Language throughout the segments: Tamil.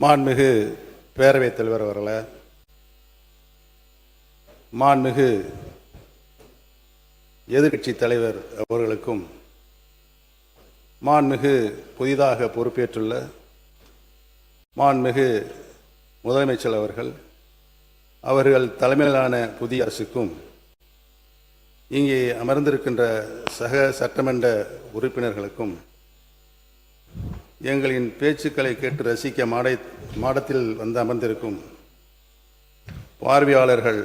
மாண்புமிகு பேரவைத் தலைவர் அவர்களே, மாண்புமிகு எதிர்க்கட்சி தலைவர் அவர்களுக்கும், மாண்புமிகு புதிதாக பொறுப்பேற்றுள்ள மாண்புமிகு முதலமைச்சர் அவர்கள் தலைமையிலான புதிய அரசுக்கும், இங்கே அமர்ந்திருக்கின்ற சக சட்டமன்ற உறுப்பினர்களுக்கும், எங்களின் பேச்சுக்களை கேட்டு ரசிக்க மாடத்தில் வந்து அமர்ந்திருக்கும் பார்வையாளர்கள்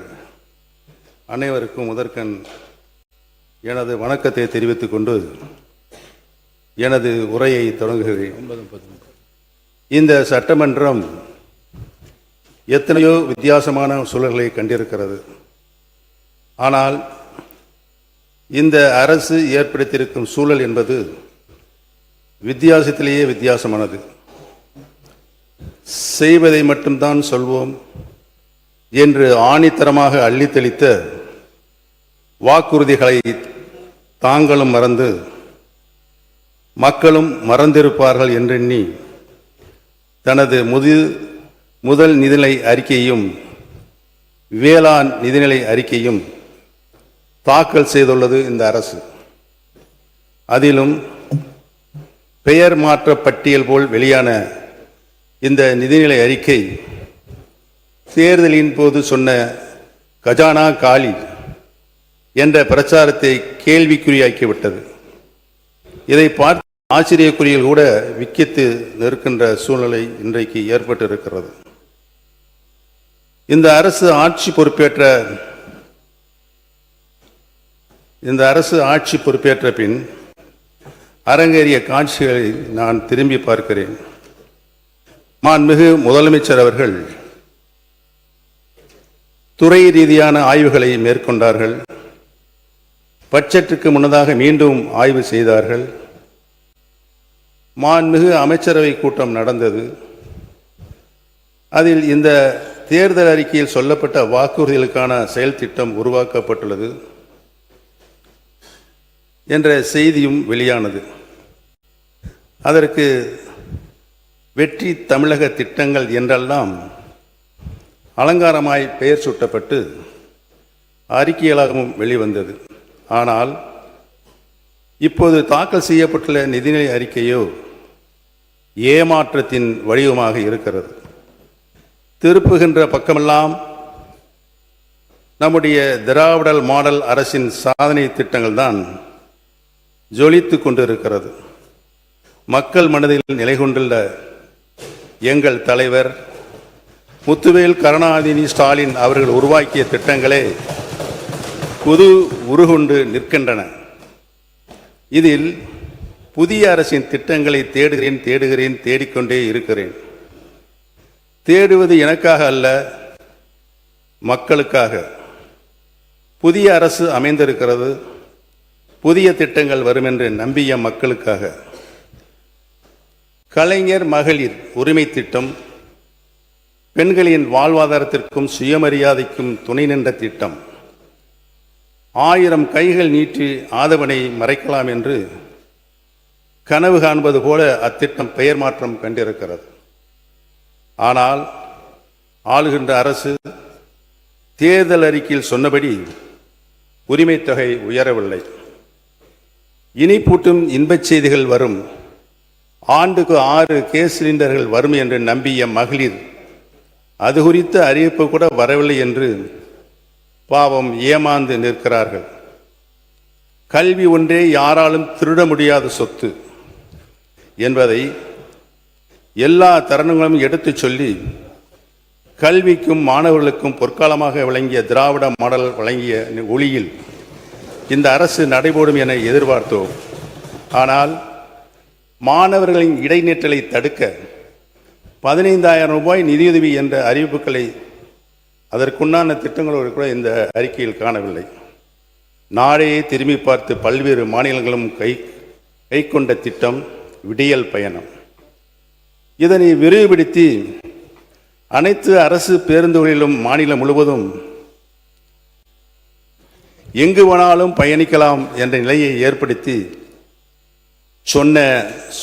அனைவருக்கும் முதற்கண் எனது வணக்கத்தை தெரிவித்துக் கொண்டு எனது உரையை தொடங்குகிறேன். இந்த சட்டமன்றம் எத்தனையோ வித்தியாசமான சூழல்களை கண்டிருக்கிறது. ஆனால் இந்த அரசு ஏற்படுத்தியிருக்கும் சூழல் என்பது வித்தியாசத்திலேயே வித்தியாசமானது. செய்வதை மட்டும்தான் சொல்வோம் என்று ஆணித்தரமாக அள்ளித்தளித்த வாக்குறுதிகளை தாங்களும் மறந்து மக்களும் மறந்திருப்பார்கள் என்றெண்ணி தனது முதல் நிதிநிலை அறிக்கையும் வேளாண் நிதிநிலை அறிக்கையும் தாக்கல் செய்துள்ளது இந்த அரசு. அதிலும் பெயர் மாற்ற பட்டியல் போல் வெளியான இந்த நிதிநிலை அறிக்கை தேர்தலின் போது சொன்ன கஜானா காலி என்ற பிரச்சாரத்தை கேள்விக்குறியாக்கிவிட்டது. இதை பார்த்து ஆச்சரியக்குறியில் கூட விக்கித்து நிற்கின்ற சூழ்நிலை இன்றைக்கு ஏற்பட்டிருக்கிறது. இந்த அரசு ஆட்சி பொறுப்பேற்ற பின் அரங்கேறிய காட்சிகளை நான் திரும்பி பார்க்கிறேன். மாண்புமிகு முதலமைச்சர் அவர்கள் துறை ரீதியான ஆய்வுகளை மேற்கொண்டார்கள். பட்ஜெட்டுக்கு முன்னதாக மீண்டும் ஆய்வு செய்தார்கள். மாண்புமிகு அமைச்சரவை கூட்டம் நடந்தது. அதில் இந்த தேர்தல் அறிக்கையில் சொல்லப்பட்ட வாக்குறுதிகளுக்கான செயல் திட்டம் உருவாக்கப்பட்டுள்ளது என்ற செய்தியும் வெளியானது. அதற்கு வெற்றி தமிழக திட்டங்கள் என்றெல்லாம் அலங்காரமாய் பெயர் சூட்டப்பட்டு அறிக்கைகளாகவும் வெளிவந்தது. ஆனால் இப்போது தாக்கல் செய்யப்பட்டுள்ள நிதிநிலை அறிக்கையோ ஏமாற்றத்தின் வடிவமாக இருக்கிறது. திருப்புகின்ற பக்கமெல்லாம் நம்முடைய திராவிடல் மாடல் அரசின் சாதனை திட்டங்கள் தான் ஜொலித்து கொண்டிருக்கிறது. மக்கள் மனதில் நிலை கொண்டுள்ள எங்கள் தலைவர் முத்துவேல் கருணாநிதி ஸ்டாலின் அவர்கள் உருவாக்கிய திட்டங்களே புது உருகொண்டு நிற்கின்றன. இதில் புதிய அரசின் திட்டங்களை தேடுகிறேன் தேடிக்கொண்டே இருக்கிறேன். தேடுவது எனக்காக அல்ல, மக்களுக்காக. புதிய அரசு அமைந்திருக்கிறது. புதிய திட்டங்கள் வரும் என்று நம்பிய மக்களுக்காக. கலைஞர் மகளிர் உரிமை திட்டம் பெண்களின் வாழ்வாதாரத்திற்கும் சுயமரியாதைக்கும் துணை நின்ற திட்டம். 1000 கைகள் நீட்டி ஆதவனை மறைக்கலாம் என்று கனவு காண்பது போல அத்திட்டம் பெயர் மாற்றம் கண்டிருக்கிறது. ஆனால் ஆளுகின்ற அரசு தேர்தல் அறிக்கையில் சொன்னபடி உரிமை தொகை உயரவில்லை. இனிப்பூட்டும் இன்பச் செய்திகள் வரும், ஆண்டுக்கு 6 கேஸ் சிலிண்டர்கள் வரும் என்று நம்பிய மகளிர் அது குறித்த அறிவிப்பு கூட வரவில்லை என்று பாவம் ஏமாந்து நிற்கிறார்கள். கல்வி ஒன்றே யாராலும் திருட முடியாத சொத்து என்பதை எல்லா தருணங்களும் எடுத்துச் சொல்லி கல்விக்கும் மாணவர்களுக்கும் பொற்காலமாக விளங்கிய திராவிட மாடல் வழங்கிய ஒளியில் இந்த அரசு நடைபோடும் என எதிர்பார்த்தோம். ஆனால் மாணவர்களின் இடைநிற்றலை தடுக்க 15,000 ரூபாய் நிதியுதவி என்ற அறிவிப்புகளை அதற்குண்டான திட்டங்களோடு கூட இந்த அறிக்கையில் காணவில்லை. நாடையே திரும்பி பார்த்து பல்வேறு மாநிலங்களும் கை கொண்ட திட்டம் விடியல் பயணம். இதனை விரிவுபடுத்தி அனைத்து அரசு பேருந்துகளிலும் மாநிலம் முழுவதும் எங்கு வேணாலும் பயணிக்கலாம் என்ற நிலையை ஏற்படுத்தி சொன்ன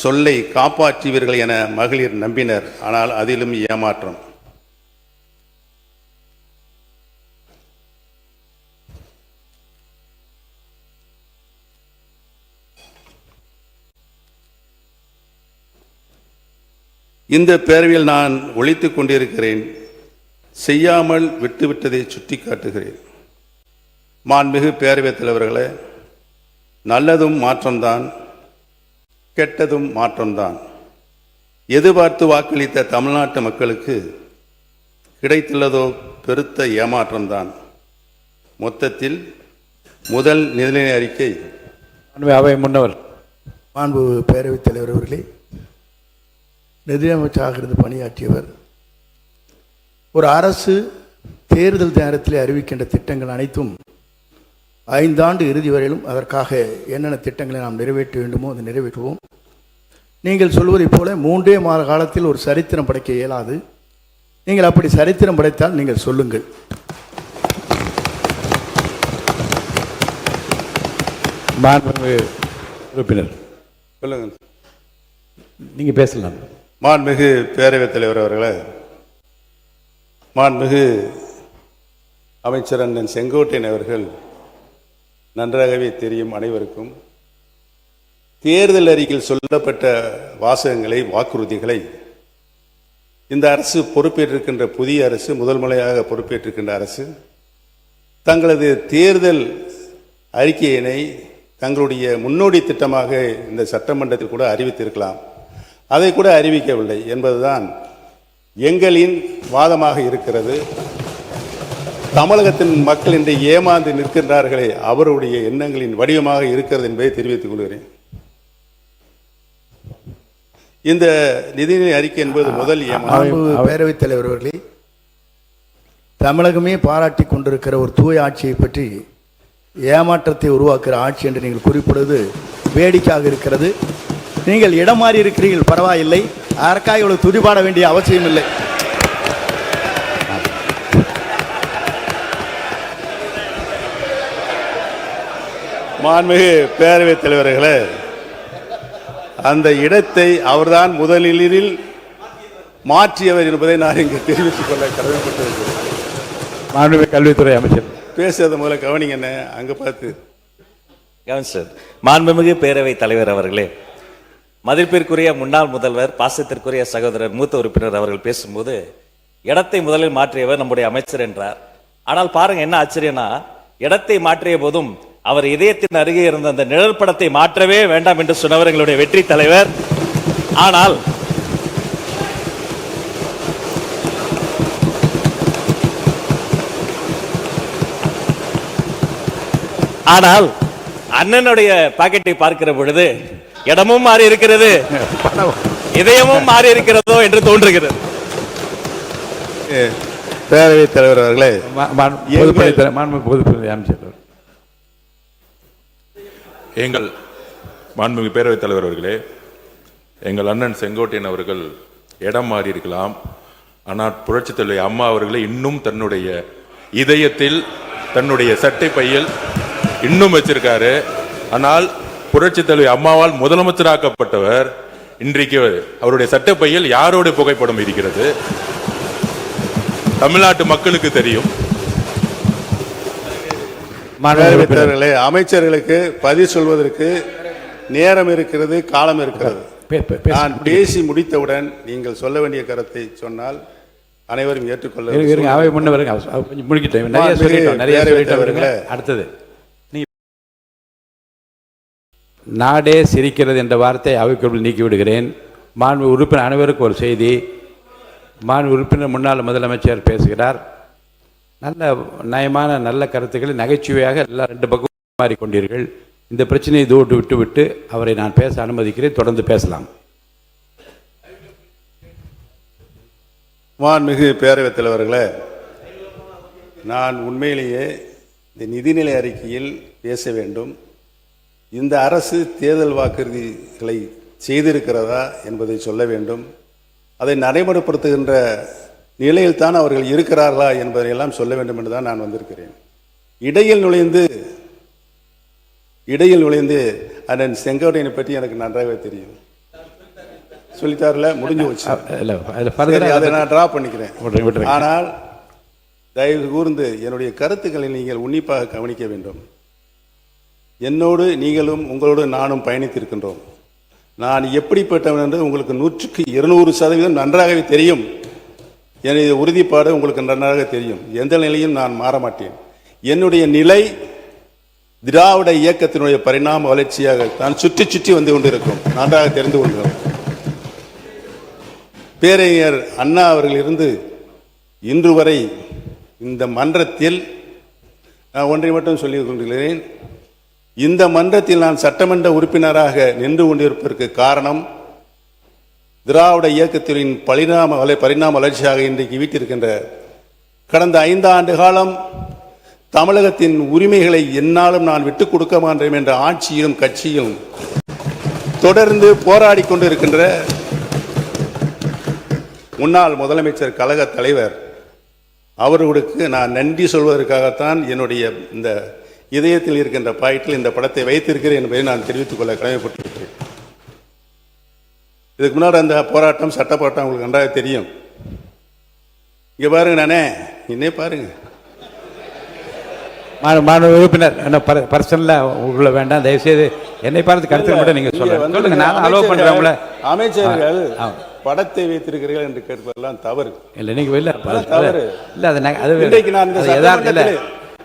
சொல்லை காப்பாற்றுவீர்கள் என மகளிர் நம்பினர். ஆனால் அதிலும் ஏமாற்றம். இந்த பேரவையில் நான் ஒழித்துக் கொண்டிருக்கிறேன். செய்யாமல் விட்டுவிட்டதை சுட்டி காட்டுகிறேன். மாண்புமிகு பேரவைத் தலைவர்களே, நல்லதும் மாற்றம்தான், கெட்டதும் மாற்றம்தான். எதிர்பார்த்து வாக்களித்த தமிழ்நாட்டு மக்களுக்கு கிடைத்துள்ளதோ பெருத்த ஏமாற்றம்தான். மொத்தத்தில் முதல் நிதிநிலை அறிக்கை. அவை முன்னவர் மாண்பு பேரவைத் தலைவர் அவர்களே, நிதியமைச்சராக இருந்து பணியாற்றியவர். ஒரு அரசு தேர்தல் நேரத்தில் அறிவிக்கின்ற திட்டங்கள் அனைத்தும் 5 ஆண்டு இறுதி வரையிலும் அதற்காக என்னென்ன திட்டங்களை நாம் நிறைவேற்ற வேண்டுமோ அதை நிறைவேற்றுவோம். நீங்கள் சொல்வதைப் போல 3 மாத காலத்தில் ஒரு சரித்திரம் படைக்க இயலாது. நீங்கள் அப்படி சரித்திரம் படைத்தால் நீங்கள் சொல்லுங்கள். உறுப்பினர் சொல்லுங்கள். நீங்க பேசலாம். மாண்புமிகு பேரவைத் தலைவர் அவர்களே, மாண்புமிகு அமைச்சர் அண்ணன் செங்கோட்டையன் அவர்கள் நன்றாகவே தெரியும் அனைவருக்கும். தேர்தல் அறிக்கையில் சொல்லப்பட்ட வாசகங்களை, வாக்குறுதிகளை இந்த அரசு பொறுப்பேற்றிருக்கின்ற புதிய அரசு, முதல் முறையாக பொறுப்பேற்றிருக்கின்ற அரசு தங்களது தேர்தல் அறிக்கையினை தங்களுடைய முன்னோடி திட்டமாக இந்த சட்டமன்றத்தில் கூட அறிவித்திருக்கலாம். அதை கூட அறிவிக்கவில்லை என்பதுதான் எங்களின் வாதமாக இருக்கிறது. தமிழகத்தின் மக்கள் இன்று ஏமாந்து நிற்கின்றார்களே, அவருடைய எண்ணங்களின் வடிவமாக இருக்கிறது என்பதை தெரிவித்துக் கொள்கிறேன். இந்த நிதிநிலை அறிக்கை என்பது முதல் ஏமாற்றம். பேரவைத் தலைவர் அவர்களே, தமிழகமே பாராட்டி கொண்டிருக்கிற ஒரு தூய ஆட்சியை பற்றி ஏமாற்றத்தை உருவாக்குகிற ஆட்சி என்று நீங்கள் குறிப்பிடுவது வேடிக்கையாக இருக்கிறது. நீங்கள் இடம் மாறி இருக்கிறீர்கள், பரவாயில்லை. அதற்காக இவ்வளவு துதிபாட வேண்டிய அவசியம் இல்லை. மாண்புமிகு பேரவைத் தலைவர்களே, அந்த இடத்தை அவர்தான் முதலில் மாற்றியவர் என்பதை நான் இங்கு தெரிவித்துக் கொள்ள கடமைப்பட்டிருக்கிறேன். மாண்புமிகு கல்வித்துறை அமைச்சர் பேசுறத முதல்ல கவனிங்க. என்ன அங்க பார்த்து கவனிச்சர். மாண்புமிகு பேரவைத் தலைவர் அவர்களே, மதிப்பிற்குரிய முன்னாள் முதல்வர், பாசத்திற்குரிய சகோதரர் மூத்த உறுப்பினர் அவர்கள் பேசும்போது இடத்தை முதலில் மாற்றியவர் நம்முடைய அமைச்சர் என்றார். ஆனால் பாருங்க என்ன ஆச்சரியம்னா, இடத்தை மாற்றிய போதும் அவர் இதயத்தின் அருகே இருந்த அந்த நிழல் படத்தை மாற்றவே வேண்டாம் என்று சொன்னவர் எங்களுடைய வெற்றி தலைவர். ஆனால் அண்ணனுடைய பாக்கெட்டை பார்க்கிற பொழுது இடமும் மாறி இருக்கிறது, இதயமும் மாறி இருக்கிறதோ என்று தோன்றுகிறது. பேரவைத் தலைவர் அவர்களே, எங்கள் மாண்புமிகு பேரவைத் தலைவர் அவர்களே, எங்கள் அண்ணன் செங்கோட்டையன் அவர்கள் இடம் மாறி இருக்கலாம். ஆனால் புரட்சித் தலைவர் அம்மா அவர்களை இன்னும் தன்னுடைய இதயத்தில், தன்னுடைய சட்டை பையில் இன்னும் வச்சிருக்காரு. ஆனால் புரட்சித் தலைவர் அம்மாவால் முதலமைச்சராக்கப்பட்டவர் இன்றைக்கு அவருடைய சட்டப்பையில் யாரோட புகைப்படம் இருக்கிறது தமிழ்நாட்டு மக்களுக்கு தெரியும். அமைச்சர்களுக்கு பதில் சொல்வதற்கு நேரம் இருக்கிறது, காலம் இருக்கிறது. நான் பேசி முடித்தவுடன் நீங்கள் சொல்ல வேண்டிய கருத்தை சொன்னால் அனைவரும் ஏற்றுக்கொள்ள. அடுத்தது, நாடே சிரிக்கிறது என்ற வார்த்தை அவைக்குள் நீக்கிவிடுகிறேன். மாண்பு உறுப்பினர் அனைவருக்கும் ஒரு செய்தி. மாண்பு உறுப்பினர் முன்னாள் முதலமைச்சர் பேசுகிறார். நல்ல நயமான நல்ல கருத்துக்களை நகைச்சுவையாக எல்லாம் 2 பக்கம் மாறிக்கொண்டீர்கள். இந்த பிரச்சனையை தூட்டு விட்டு அவரை நான் பேச அனுமதிக்கிறேன். தொடர்ந்து பேசலாம். மாண்புமிகு பேரவைத் தலைவர்களே, நான் உண்மையிலேயே இந்த நிதிநிலை அறிக்கையில் பேச வேண்டும். இந்த அரசு தேர்தல் வாக்குறுதிகளை செய்திருக்கிறதா என்பதை சொல்ல வேண்டும். அதை நடைமுறைப்படுத்துகின்ற நிலையில் தான் அவர்கள் இருக்கிறார்களா என்பதையெல்லாம் சொல்ல வேண்டும் என்று தான் நான் வந்திருக்கிறேன். இடையில் நுழைந்து இடையில் நுழைந்து அண்ணன் செங்கோட்டையனை பற்றி எனக்கு நன்றாகவே தெரியும். சொல்லித்தாருல, முடிஞ்சு வச்சு அதை நான் டிரா பண்ணிக்கிறேன். ஆனால் தயவு கூர்ந்து என்னுடைய கருத்துக்களை நீங்கள் உன்னிப்பாக கவனிக்க வேண்டும். என்னோடு நீங்களும் உங்களோடு நானும் பயணித்திருக்கின்றோம். நான் எப்படிப்பட்டவன் என்று உங்களுக்கு 100% நன்றாகவே தெரியும். எனது உறுதிப்பாடு உங்களுக்கு நன்றாக தெரியும். எந்த நிலையும் நான் மாற மாட்டேன். என்னுடைய நிலை திராவிட இயக்கத்தினுடைய பரிணாம வளர்ச்சியாக தான் சுற்றி சுற்றி வந்து கொண்டிருக்கும். நன்றாக தெரிந்து கொள்கிறோம். பேரறிஞர் அண்ணா அவர்கள் இருந்து இன்று வரை இந்த மன்றத்தில் நான் ஒன்றை மட்டும் சொல்லிக் கொள்கிறேன். இந்த மன்றத்தில் நான் சட்டமன்ற உறுப்பினராக நின்று கொண்டிருப்பதற்கு காரணம் திராவிட இயக்கத்தின் பரிணாம வளர்ச்சியாக இன்றைக்கு வீட்டிருக்கின்ற கடந்த 5 ஆண்டு காலம் தமிழகத்தின் உரிமைகளை என்னாலும் நான் விட்டுக் கொடுக்க மாட்டேன் என்ற ஆட்சியிலும் கட்சியும் தொடர்ந்து போராடி கொண்டிருக்கின்ற முன்னாள் முதலமைச்சர் கழக தலைவர் அவர்களுக்கு நான் நன்றி சொல்வதற்காகத்தான் என்னுடைய இந்த இதயத்தில் இருக்கின்ற பாயிண்டில் இந்த படத்தை வைத்திருக்கிறேன் என்பதை நான் தெரிவித்துக் கொள்ள கடமைப்பட்டிருக்கிறேன். இதுக்கு முன்னாடி அந்த போராட்டம், சட்ட போராட்டம் உங்களுக்கு நன்றாக தெரியும். இங்க பாருங்க, நானே இன்னே பாருங்க, மாணவ உறுப்பினர் என்ன பர்சனலா உள்ள வேண்டாம், தயவுசெய்து என்னை பார்த்து கருத்து மட்டும் நீங்க சொல்லுங்க. நான் அலோவ் பண்றேன். அமைச்சர்கள் படத்தை வைத்திருக்கிறீர்கள் என்று கேட்பதெல்லாம் தவறு இல்லை. நீங்க இல்ல தவறு இல்ல,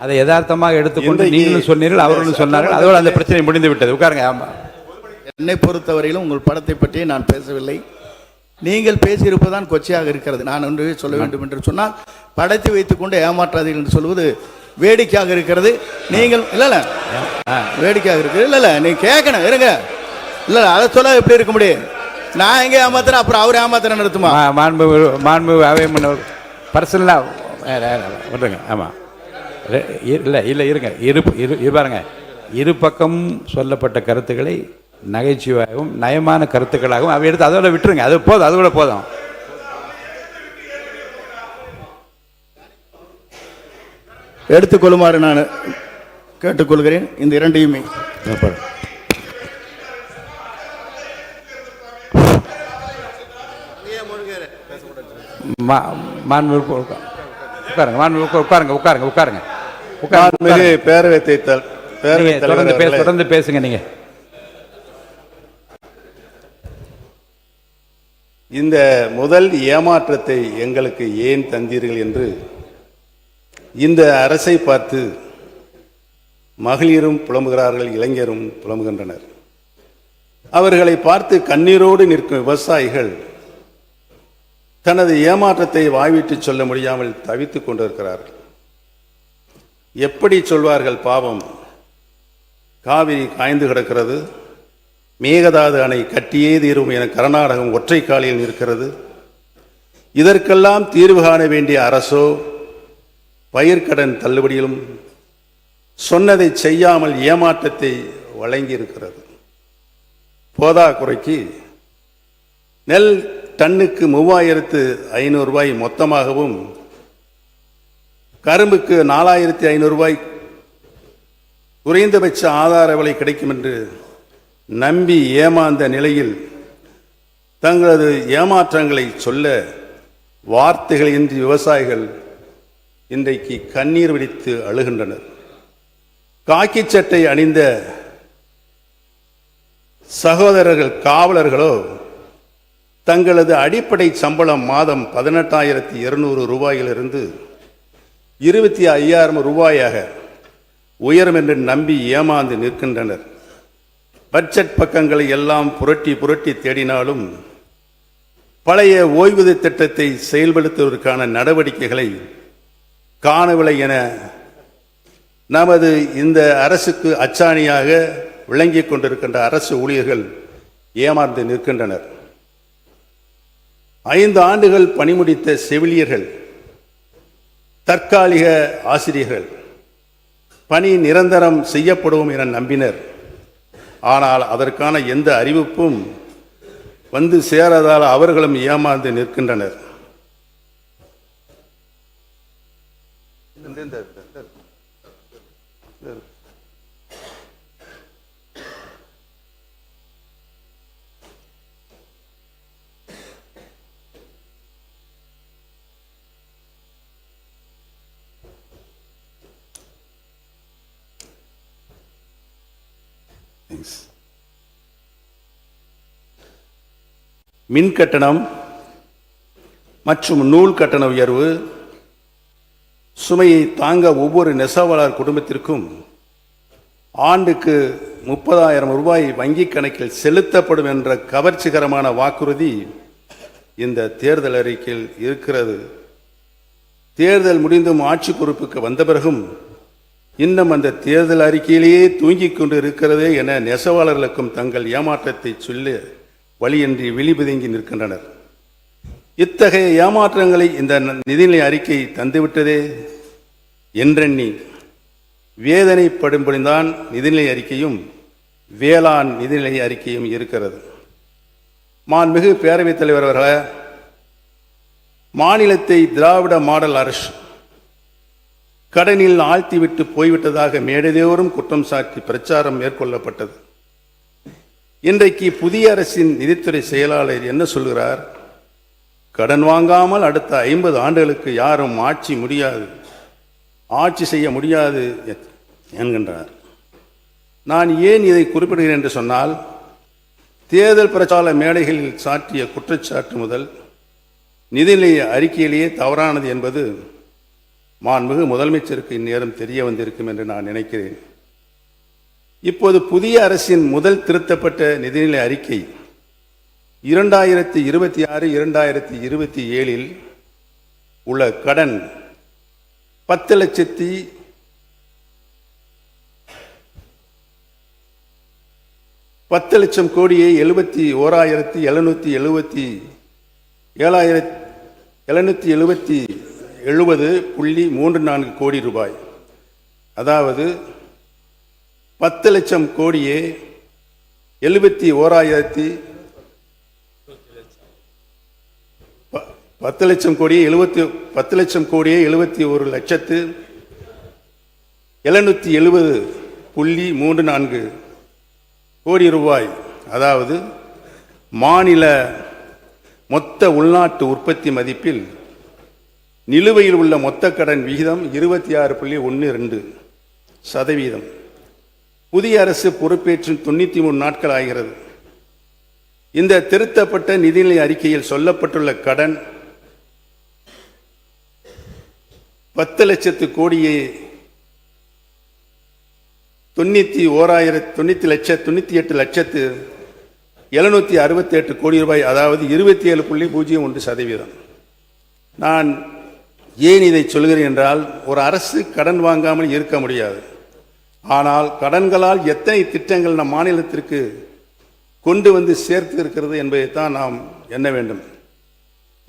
அதை யதார்த்தமாக எடுத்துக்கொண்டு நீங்களும் சொன்னீர்கள், அவர்களும் சொன்னார்கள். அதோடு அந்த பிரச்சனை முடிந்து விட்டது. உட்காருங்க. ஆமா, என்னை பொறுத்தவரையிலும் உங்கள் படத்தை பற்றி நான் பேசவில்லை. நீங்கள் பேசியிருப்பதுதான் கொச்சையாக இருக்கிறது. நான் ஒன்று சொல்ல வேண்டும் என்று சொன்னால், படத்தை வைத்துக் கொண்டு ஏமாற்றாதீர்கள் என்று சொல்வது வேடிக்கையாக இருக்கிறது. நீங்கள் இல்ல வேடிக்கையாக இருக்கிறது. இல்ல நீங்க கேட்கணும், இருங்க. இல்ல அதை சொல்ல எப்படி இருக்க முடியும்? நான் எங்க ஏமாத்துறேன், அப்புறம் அவர் ஏமாத்துற நிறுத்துமா? மாண்பு அவை பர்சனலா விடுங்க. ஆமா, இல்லை இருங்க. பாருங்க, இரு பக்கம் சொல்லப்பட்ட கருத்துக்களை நகைச்சுவையாகவும் நயமான கருத்துக்களாகவும் அவை எடுத்து அதோட விட்டுருங்க. அது போதும், அது கூட போதும். எடுத்துக்கொள்ளுமாறு நான் கேட்டுக்கொள்கிறேன். இந்த இரண்டையுமே தொடர்ந்து பேசுங்க. நீங்க இந்த முதல் ஏமாற்றத்தை எங்களுக்கு ஏன் தந்தீர்கள் என்று இந்த அரசை பார்த்து மகளிரும் புலம்புகிறார்கள், இளைஞரும் புலம்புகின்றனர். அவர்களை பார்த்து கண்ணீரோடு நிற்கும் விவசாயிகள் தனது ஏமாற்றத்தை வாய்விட்டு சொல்ல முடியாமல் தவித்துக் கொண்டிருக்கிறார்கள். எப்படி சொல்வார்கள்? பாவம், காவிரி காய்ந்து கிடக்கிறது, மேகதாது அணை கட்டியே தீரும் என கர்நாடகம் ஒற்றை காலில் நிற்கிறது. இதற்கெல்லாம் தீர்வு காண வேண்டிய அரசோ பயிர்க்கடன் தள்ளுபடியிலும் சொன்னதை செய்யாமல் ஏமாற்றத்தை வழங்கி இருக்கிறது. போதா குறைக்கு நெல் டன்னுக்கு 3500 ரூபாய் மொத்தமாகவும், கரும்புக்கு 4500 ரூபாய் குறைந்தபட்ச ஆதார விலை கிடைக்கும் என்று நம்பி ஏமாந்த நிலையில் தங்களது ஏமாற்றங்களை சொல்ல வார்த்தைகளின்றி விவசாயிகள் இன்றைக்கு கண்ணீர் வெடித்து அழுகின்றனர். காக்கி சட்டை அணிந்த சகோதரர்கள் காவலர்களோ தங்களது அடிப்படை சம்பளம் மாதம் 18,200 ரூபாயிலிருந்து 25,000 ரூபாயாக உயரும் என்று நம்பி ஏமாந்து நிற்கின்றனர். பட்ஜெட் பக்கங்களை எல்லாம் புரட்டி புரட்டி தேடினாலும் பழைய ஓய்வூதிய திட்டத்தை செயல்படுத்துவதற்கான நடவடிக்கைகளை காணவில்லை என நமது இந்த அரசுக்கு அச்சாணியாக விளங்கிக் கொண்டிருக்கின்ற அரசு ஊழியர்கள் ஏமாந்து நிற்கின்றனர். 5 ஆண்டுகள் பணிமுடித்த செவிலியர்கள், தற்காலிக ஆசிரியர்கள் பணி நிரந்தரம் செய்யப்படும் என நம்பினர். ஆனால் அதற்கான எந்த அறிவிப்பும் வந்து சேராதால் அவர்களும் ஏமாந்து நிற்கின்றனர். மின் கட்டணம் மற்றும் நூல் கட்டண உயர்வு சுமையை தாங்க ஒவ்வொரு நெசவாளர் குடும்பத்திற்கும் ஆண்டுக்கு 30,000 ரூபாய் வங்கிக் கணக்கில் செலுத்தப்படும் என்ற கவர்ச்சிகரமான வாக்குறுதி இந்த தேர்தல் அறிக்கையில் இருக்கிறது. தேர்தல் முடிந்தும் ஆட்சி பொறுப்புக்கு வந்த பிறகும் இன்னும் அந்த தேர்தல் அறிக்கையிலேயே தூங்கிக் கொண்டு இருக்கிறதே என நெசவாளர்களுக்கும் தங்கள் ஏமாற்றத்தை சொல்ல வழியின்றி விழிபிதுங்கி நிற்கின்றனர். இத்தகைய ஏமாற்றங்களை இந்த நிதிநிலை அறிக்கை தந்துவிட்டதே என்றெண்ணி வேதனைப்படும்படிதான் நிதிநிலை அறிக்கையும் வேளாண் நிதிநிலை அறிக்கையும் இருக்கிறது. மாண்புமிகு பேரவைத் தலைவர் அவர்களே, மாநிலத்தை திராவிட மாடல் அரசு கடனில் ஆழ்த்திவிட்டு போய்விட்டதாக மேடைதோறும் குற்றம் சாட்டி பிரச்சாரம் மேற்கொள்ளப்பட்டது. இன்றைக்கு புதிய அரசின் நிதித்துறை செயலாளர் என்ன சொல்கிறார்? கடன் வாங்காமல் அடுத்த 50 ஆண்டுகளுக்கு யாரும் ஆட்சி செய்ய முடியாது என்கின்றார். நான் ஏன் இதை குறிப்பிடுகிறேன் என்று சொன்னால், தேர்தல் பிரச்சார மேடைகளில் சாட்டிய குற்றச்சாட்டு முதல் நிதிநிலை அறிக்கையிலேயே தவறானது என்பது மாண்புமிகு முதலமைச்சருக்கு இந்நேரம் தெரிய வந்திருக்கும் என்று நான் நினைக்கிறேன். இப்போது புதிய அரசின் முதல் திருத்தப்பட்ட நிதிநிலை அறிக்கை 2026-2027 உள்ள கடன் 10,00,000 கோடியை 71,770.34 கோடி ரூபாய், அதாவது 10,00,000 கோடியே 71,770,34 கோடி ரூபாய், அதாவது மாநில மொத்த உள்நாட்டு உற்பத்தி மதிப்பில் நிலுவையில் உள்ள மொத்த கடன் விகிதம் 26.12%. புதிய அரசு பொறுப்பேற்று 93 நாட்கள் ஆகிறது. இந்த திருத்தப்பட்ட நிதிநிலை அறிக்கையில் சொல்லப்பட்டுள்ள கடன் 10,00,000 கோடியே 98,768 கோடி ரூபாய், அதாவது 27.01%. நான் ஏன் இதை சொல்கிறேன் என்றால், ஒரு அரசு கடன் வாங்காமல் இருக்க முடியாது. ஆனால் கடன்களால் எத்தனை திட்டங்கள் நம் மாநிலத்திற்கு கொண்டு வந்து சேர்த்து இருக்கிறது என்பதைத்தான் நாம் எண்ண வேண்டும்.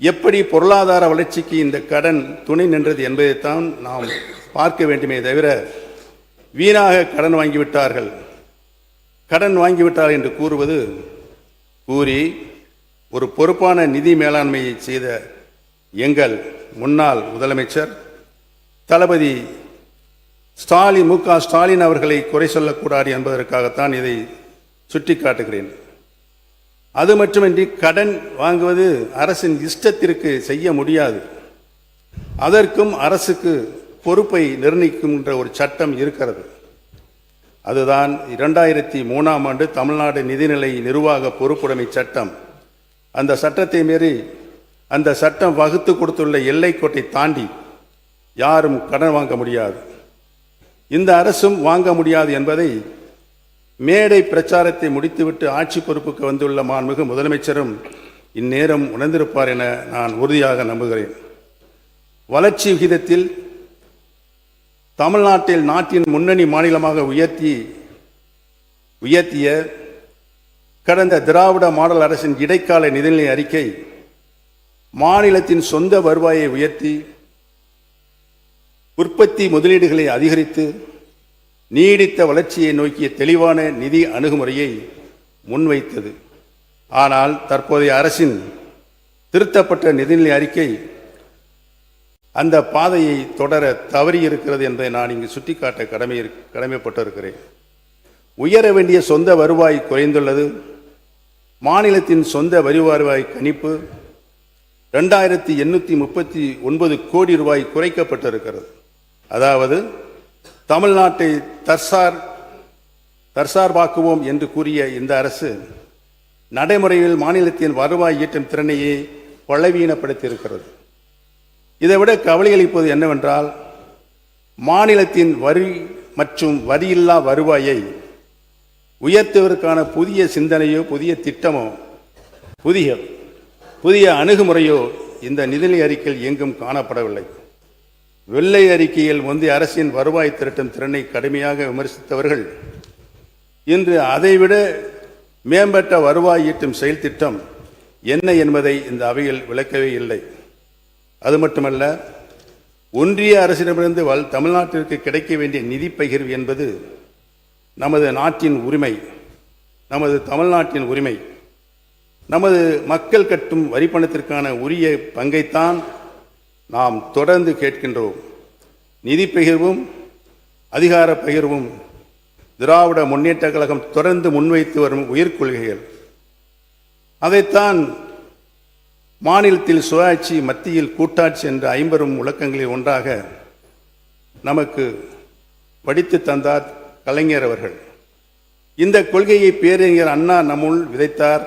எப்படி பொருளாதார வளர்ச்சிக்கு இந்த கடன் துணை நின்றது என்பதைத்தான் நாம் பார்க்க வேண்டுமே தவிர, வீணாக கடன் வாங்கிவிட்டார்கள் என்று கூறி ஒரு பொறுப்பான நிதி மேலாண்மையை செய்த எங்கள் முன்னாள் முதலமைச்சர் தளபதி மு.க. ஸ்டாலின் அவர்களை குறை சொல்லக்கூடாது என்பதற்காகத்தான் இதை சுட்டி காட்டுகிறேன். அது மட்டுமின்றி கடன் வாங்குவது அரசின் இஷ்டத்திற்கு செய்ய முடியாது. அதற்கும் அரசுக்கு பொறுப்பை நிர்ணயிக்கின்ற ஒரு சட்டம் இருக்கிறது. அதுதான் 2003ஆம் ஆண்டு தமிழ்நாடு நிதிநிலை நிர்வாக பொறுப்புடைமை சட்டம். அந்த சட்டத்தை மீறி அந்த சட்டம் வகுத்து கொடுத்துள்ள எல்லைக்கோட்டை தாண்டி யாரும் கடன் வாங்க முடியாது. இந்த அரசும் வாங்க முடியாது என்பதை மேடை பிரச்சாரத்தை முடித்துவிட்டு ஆட்சி பொறுப்புக்கு வந்துள்ள மாண்புமிகு முதலமைச்சரும் இந்நேரம் உணர்ந்திருப்பார் என நான் உறுதியாக நம்புகிறேன். வளர்ச்சி விகிதத்தில் தமிழ்நாட்டில் நாட்டின் முன்னணி மாநிலமாக உயர்த்திய கடந்த திராவிட மாடல் அரசின் இடைக்கால நிதிநிலை அறிக்கை மாநிலத்தின் சொந்த வருவாயை உயர்த்தி உற்பத்தி முதலீடுகளை அதிகரித்து நீடித்த வளர்ச்சியை நோக்கிய தெளிவான நிதி அணுகுமுறையை முன்வைத்தது. ஆனால் தற்போதைய அரசின் திருத்தப்பட்ட நிதிநிலை அறிக்கை அந்த பாதையை தொடர தவறியிருக்கிறது என்பதை நான் இங்கு சுட்டிக்காட்ட கடமைப்பட்டிருக்கிறேன். உயர வேண்டிய சொந்த வருவாய் குறைந்துள்ளது. மாநிலத்தின் சொந்த வரி வருவாய் கணிப்பு 2,839 கோடி ரூபாய் குறைக்கப்பட்டிருக்கிறது. அதாவது தமிழ்நாட்டை தற்சார்பாக்குவோம் என்று கூறிய இந்த அரசு நடைமுறையில் மாநிலத்தின் வருவாய் ஈட்டும் திறனையே பலவீனப்படுத்தியிருக்கிறது. இதைவிட கவலையளிப்பது என்னவென்றால், மாநிலத்தின் வரி மற்றும் வரியில்லா வருவாயை உயர்த்துவதற்கான புதிய சிந்தனையோ புதிய திட்டமோ புதிய அணுகுமுறையோ இந்த நிதிநிலை அறிக்கையில் எங்கும் காணப்படவில்லை. வெள்ளை அறிக்கையில் முந்தைய அரசின் வருவாய் திரட்டும் திறனை கடுமையாக விமர்சித்தவர்கள் இன்று அதைவிட மேம்பட்ட வருவாய் ஈட்டும் செயல் திட்டம் என்ன என்பதை இந்த அவையில் விளக்கவே இல்லை. அது மட்டுமல்ல, ஒன்றிய அரசிடமிருந்து தமிழ்நாட்டிற்கு கிடைக்க வேண்டிய நிதி பகிர்வு என்பது நமது நாட்டின் உரிமை, நமது தமிழ்நாட்டின் உரிமை. நமது மக்கள் கட்டும் வரிப்பணத்திற்கான உரிய பங்கைத்தான் நாம் தொடர்ந்து கேட்கின்றோம். நிதி பகிர்வும் அதிகார பகிர்வும் திராவிட முன்னேற்ற கழகம் தொடர்ந்து முன்வைத்து வரும் உயிர்கொள்கைகள். அதைத்தான் மாநிலத்தில் சுயாட்சி, மத்தியில் கூட்டாட்சி என்ற 50 முழக்கங்களில் ஒன்றாக நமக்கு படித்து தந்தார் கலைஞர் அவர்கள். இந்த கொள்கையை பேரறிஞர் அண்ணா நம்முள் விதைத்தார்.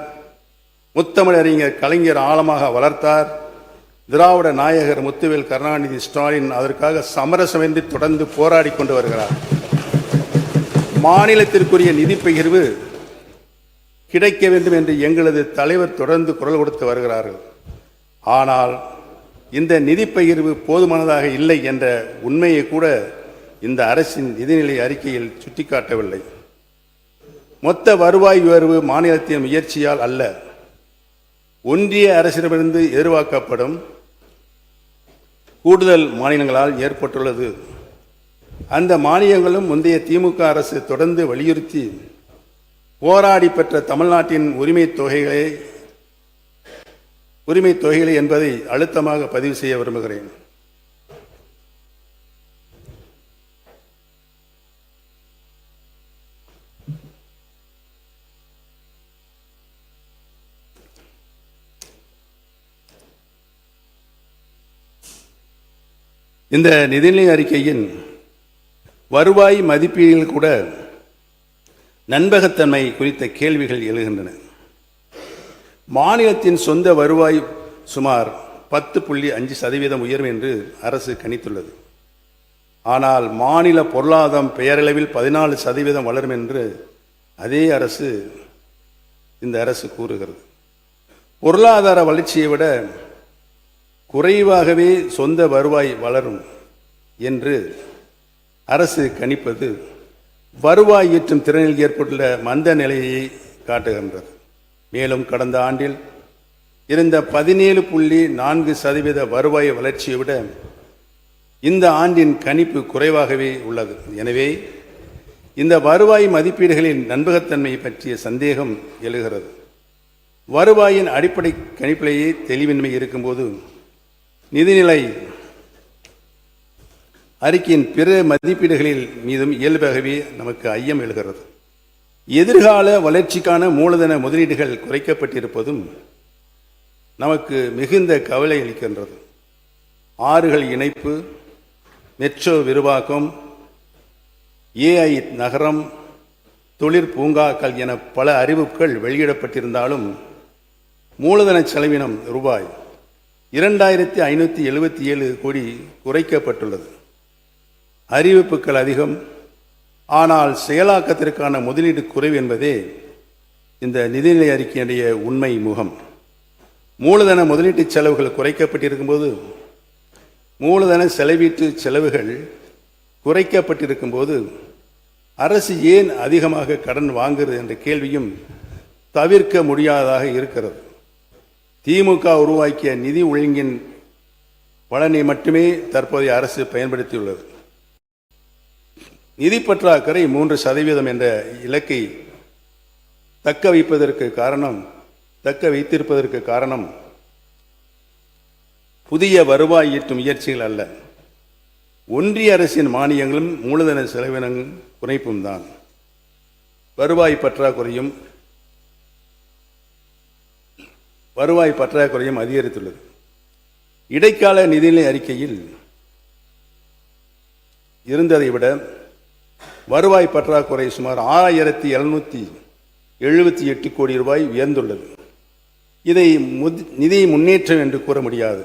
முத்தமிழறிஞர் கலைஞர் ஆழமாக வளர்த்தார். திராவிட நாயகர் முத்துவேல் கருணாநிதி ஸ்டாலின் அதற்காக சமரசமின்றி தொடர்ந்து போராடி கொண்டு வருகிறார். மாநிலத்திற்குரிய நிதி பகிர்வு கிடைக்க வேண்டும் என்று எங்களது தலைவர் தொடர்ந்து குரல் கொடுத்து வருகிறார்கள். ஆனால் இந்த நிதி பகிர்வு போதுமானதாக இல்லை என்ற உண்மையை கூட இந்த அரசின் நிதிநிலை அறிக்கையில் சுட்டிக்காட்டவில்லை. மொத்த வருவாய் உயர்வு மாநிலத்தின் முயற்சியால் அல்ல, ஒன்றிய அரசிடமிருந்து எதிர்பார்க்கப்படும் கூடுதல் மானியங்களால் ஏற்பட்டுள்ளது. அந்த மானியங்களும் முந்தைய திமுக அரசு தொடர்ந்து வலியுறுத்தி போராடி பெற்ற தமிழ்நாட்டின் உரிமை தொகைகளை என்பதை அழுத்தமாக பதிவு செய்ய விரும்புகிறேன். இந்த நிதிநிலை அறிக்கையின் வருவாய் மதிப்பீடுகள் கூட நம்பகத்தன்மை குறித்த கேள்விகள் எழுகின்றன. மாநிலத்தின் சொந்த வருவாய் சுமார் 10.5% உயரும் என்று அரசு கணித்துள்ளது. ஆனால் மாநில பொருளாதாரம் பெயரளவில் 14% வளரும் என்று அதே அரசு இந்த அரசு கூறுகிறது. பொருளாதார வளர்ச்சியை விட குறைவாகவே சொந்த வருவாய் வளரும் என்று அரசு கணிப்பது வருவாய் ஈட்டும் திறனில் ஏற்பட்டுள்ள மந்த நிலையை காட்டுகின்றது. மேலும் கடந்த ஆண்டில் இருந்த 17.4% வருவாய் வளர்ச்சியை விட இந்த ஆண்டின் கணிப்பு குறைவாகவே உள்ளது. எனவே இந்த வருவாய் மதிப்பீடுகளின் நம்பகத்தன்மை பற்றிய சந்தேகம் எழுகிறது. வருவாயின் அடிப்படை கணிப்பிலேயே தெளிவின்மை இருக்கும்போது நிதிநிலை அறிக்கையின் பிற மதிப்பீடுகளில் மீதும் இயல்பாகவே நமக்கு ஐயம் எழுகிறது. எதிர்கால வளர்ச்சிக்கான மூலதன முதலீடுகள் குறைக்கப்பட்டிருப்பதும் நமக்கு மிகுந்த கவலை அளிக்கின்றது. ஆறுகள் இணைப்பு, மெட்ரோ விரிவாக்கம், AI நகரம், தொழிற்பூங்காக்கள் என பல அறிவிப்புகள் வெளியிடப்பட்டிருந்தாலும் மூலதன செலவினம் ரூபாய் 2577 கோடி குறைக்கப்பட்டுள்ளது. அறிவிப்புகள் அதிகம், ஆனால் செயலாக்கத்திற்கான முதலீடு குறைவு என்பதே இந்த நிதிநிலை அறிக்கையுடைய உண்மை முகம். மூலதன முதலீட்டு செலவுகள் குறைக்கப்பட்டிருக்கும் போது, மூலதன செலவீட்டு செலவுகள் குறைக்கப்பட்டிருக்கும் போது அரசு ஏன் அதிகமாக கடன் வாங்குகிறது என்ற கேள்வியும் தவிர்க்க முடியாததாக இருக்கிறது. திமுக உருவாக்கிய நிதி ஒழுங்கின் பலனை மட்டுமே தற்போதைய அரசு பயன்படுத்தியுள்ளது. நிதி பற்றாக்குறை 3% என்ற இலக்கை தக்க வைத்திருப்பதற்கு காரணம் புதிய வருவாய் ஈட்டும் முயற்சிகள் அல்ல, ஒன்றிய அரசின் மானியங்களும் மூலதன செலவினம் குறைப்பும் தான். வருவாய் பற்றாக்குறையும் அதிகரித்துள்ளது. இடைக்கால நிதிநிலை அறிக்கையில் இருந்ததை விட வருவாய் பற்றாக்குறை சுமார் 6778 கோடி ரூபாய் உயர்ந்துள்ளது. இதை நிதி முன்னேற்றம் என்று கூற முடியாது.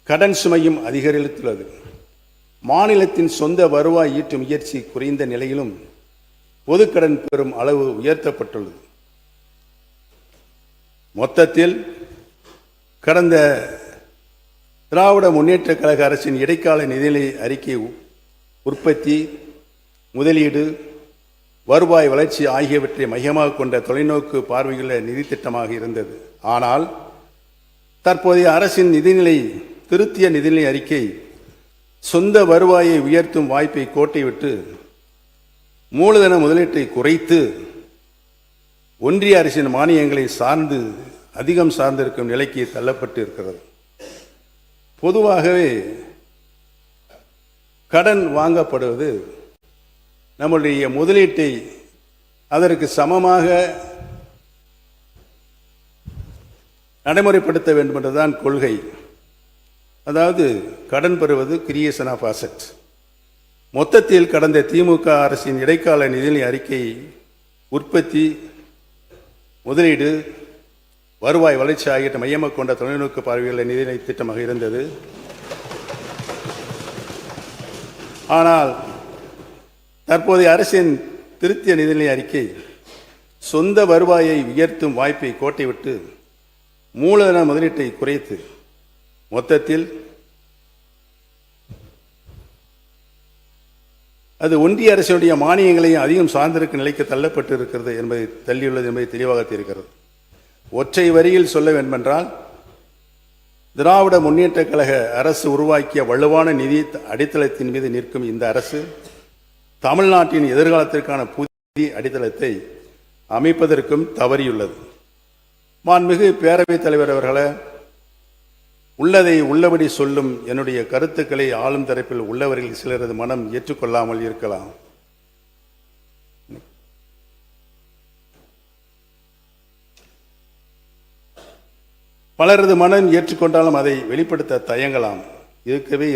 கடன் சுமையும் அதிகரித்துள்ளது. மாநிலத்தின் சொந்த வருவாய் ஈட்டும் முயற்சி குறைந்த நிலையிலும் பொதுக்கடன் பெறும் அளவு உயர்த்தப்பட்டுள்ளது. மொத்தத்தில் கடந்த திராவிட முன்னேற்ற கழக அரசின் இடைக்கால நிதிநிலை அறிக்கை உற்பத்தி, முதலீடு, வருவாய் வளர்ச்சி ஆகியவற்றை மையமாக கொண்ட தொலைநோக்கு பார்வையுள்ள நிதி திட்டமாக இருந்தது. ஆனால் தற்போதைய அரசின் திருத்திய நிதிநிலை அறிக்கை சொந்த வருவாயை உயர்த்தும் வாய்ப்பை கோட்டை விட்டு மூலதன முதலீட்டை குறைத்து ஒன்றிய அரசின் மானியங்களை அதிகம் சார்ந்திருக்கும் நிலைக்கு தள்ளப்பட்டு இருக்கிறது. பொதுவாகவே கடன் வாங்கப்படுவது நம்முடைய முதலீட்டை அதற்கு சமமாக நடைமுறைப்படுத்த வேண்டும் என்றுதான் கொள்கை. அதாவது கடன் பெறுவது கிரியேஷன் ஆஃப் அசெட். மொத்தத்தில் கடந்த திமுக அரசின் இடைக்கால நிதிநிலை அறிக்கை உற்பத்தி, முதலீடு, வருவாய் வளர்ச்சி ஆகியவற்றை மையமாக கொண்ட தொலைநோக்கு பார்வையுள்ள நிதிநிலை திட்டமாக இருந்தது. ஆனால் தற்போதைய அரசின் திருத்திய நிதிநிலை அறிக்கை சொந்த வருவாயை உயர்த்தும் வாய்ப்பை கோட்டை விட்டு மூலதன முதலீட்டை குறைத்து மொத்தத்தில் அது ஒன்றிய அரசுடைய மானியங்களையும் அதிகம் சார்ந்திருக்கும் நிலைக்கு தள்ளப்பட்டு இருக்கிறது என்பதை தள்ளியுள்ளது என்பதை தெளிவாக தெரிகிறது. ஒற்றை வரியில் சொல்ல வேண்டுமென்றால், திராவிட முன்னேற்ற கழக அரசு உருவாக்கிய வலுவான நிதி அடித்தளத்தின் மீது நிற்கும் இந்த அரசு தமிழ்நாட்டின் எதிர்காலத்திற்கான புதிய அடித்தளத்தை அமைப்பதற்கும் தவறியுள்ளது. மாண்புமிகு பேரவைத் தலைவர் அவர்களே, உள்ளதை உள்ளபடி சொல்லும் என்னுடைய கருத்துக்களை ஆளும் தரப்பில் உள்ளவர்கள் சிலரது மனம் ஏற்றுக்கொள்ளாமல் இருக்கலாம். பலரது மனம் ஏற்றுக்கொண்டாலும் அதை வெளிப்படுத்த தயங்கலாம்.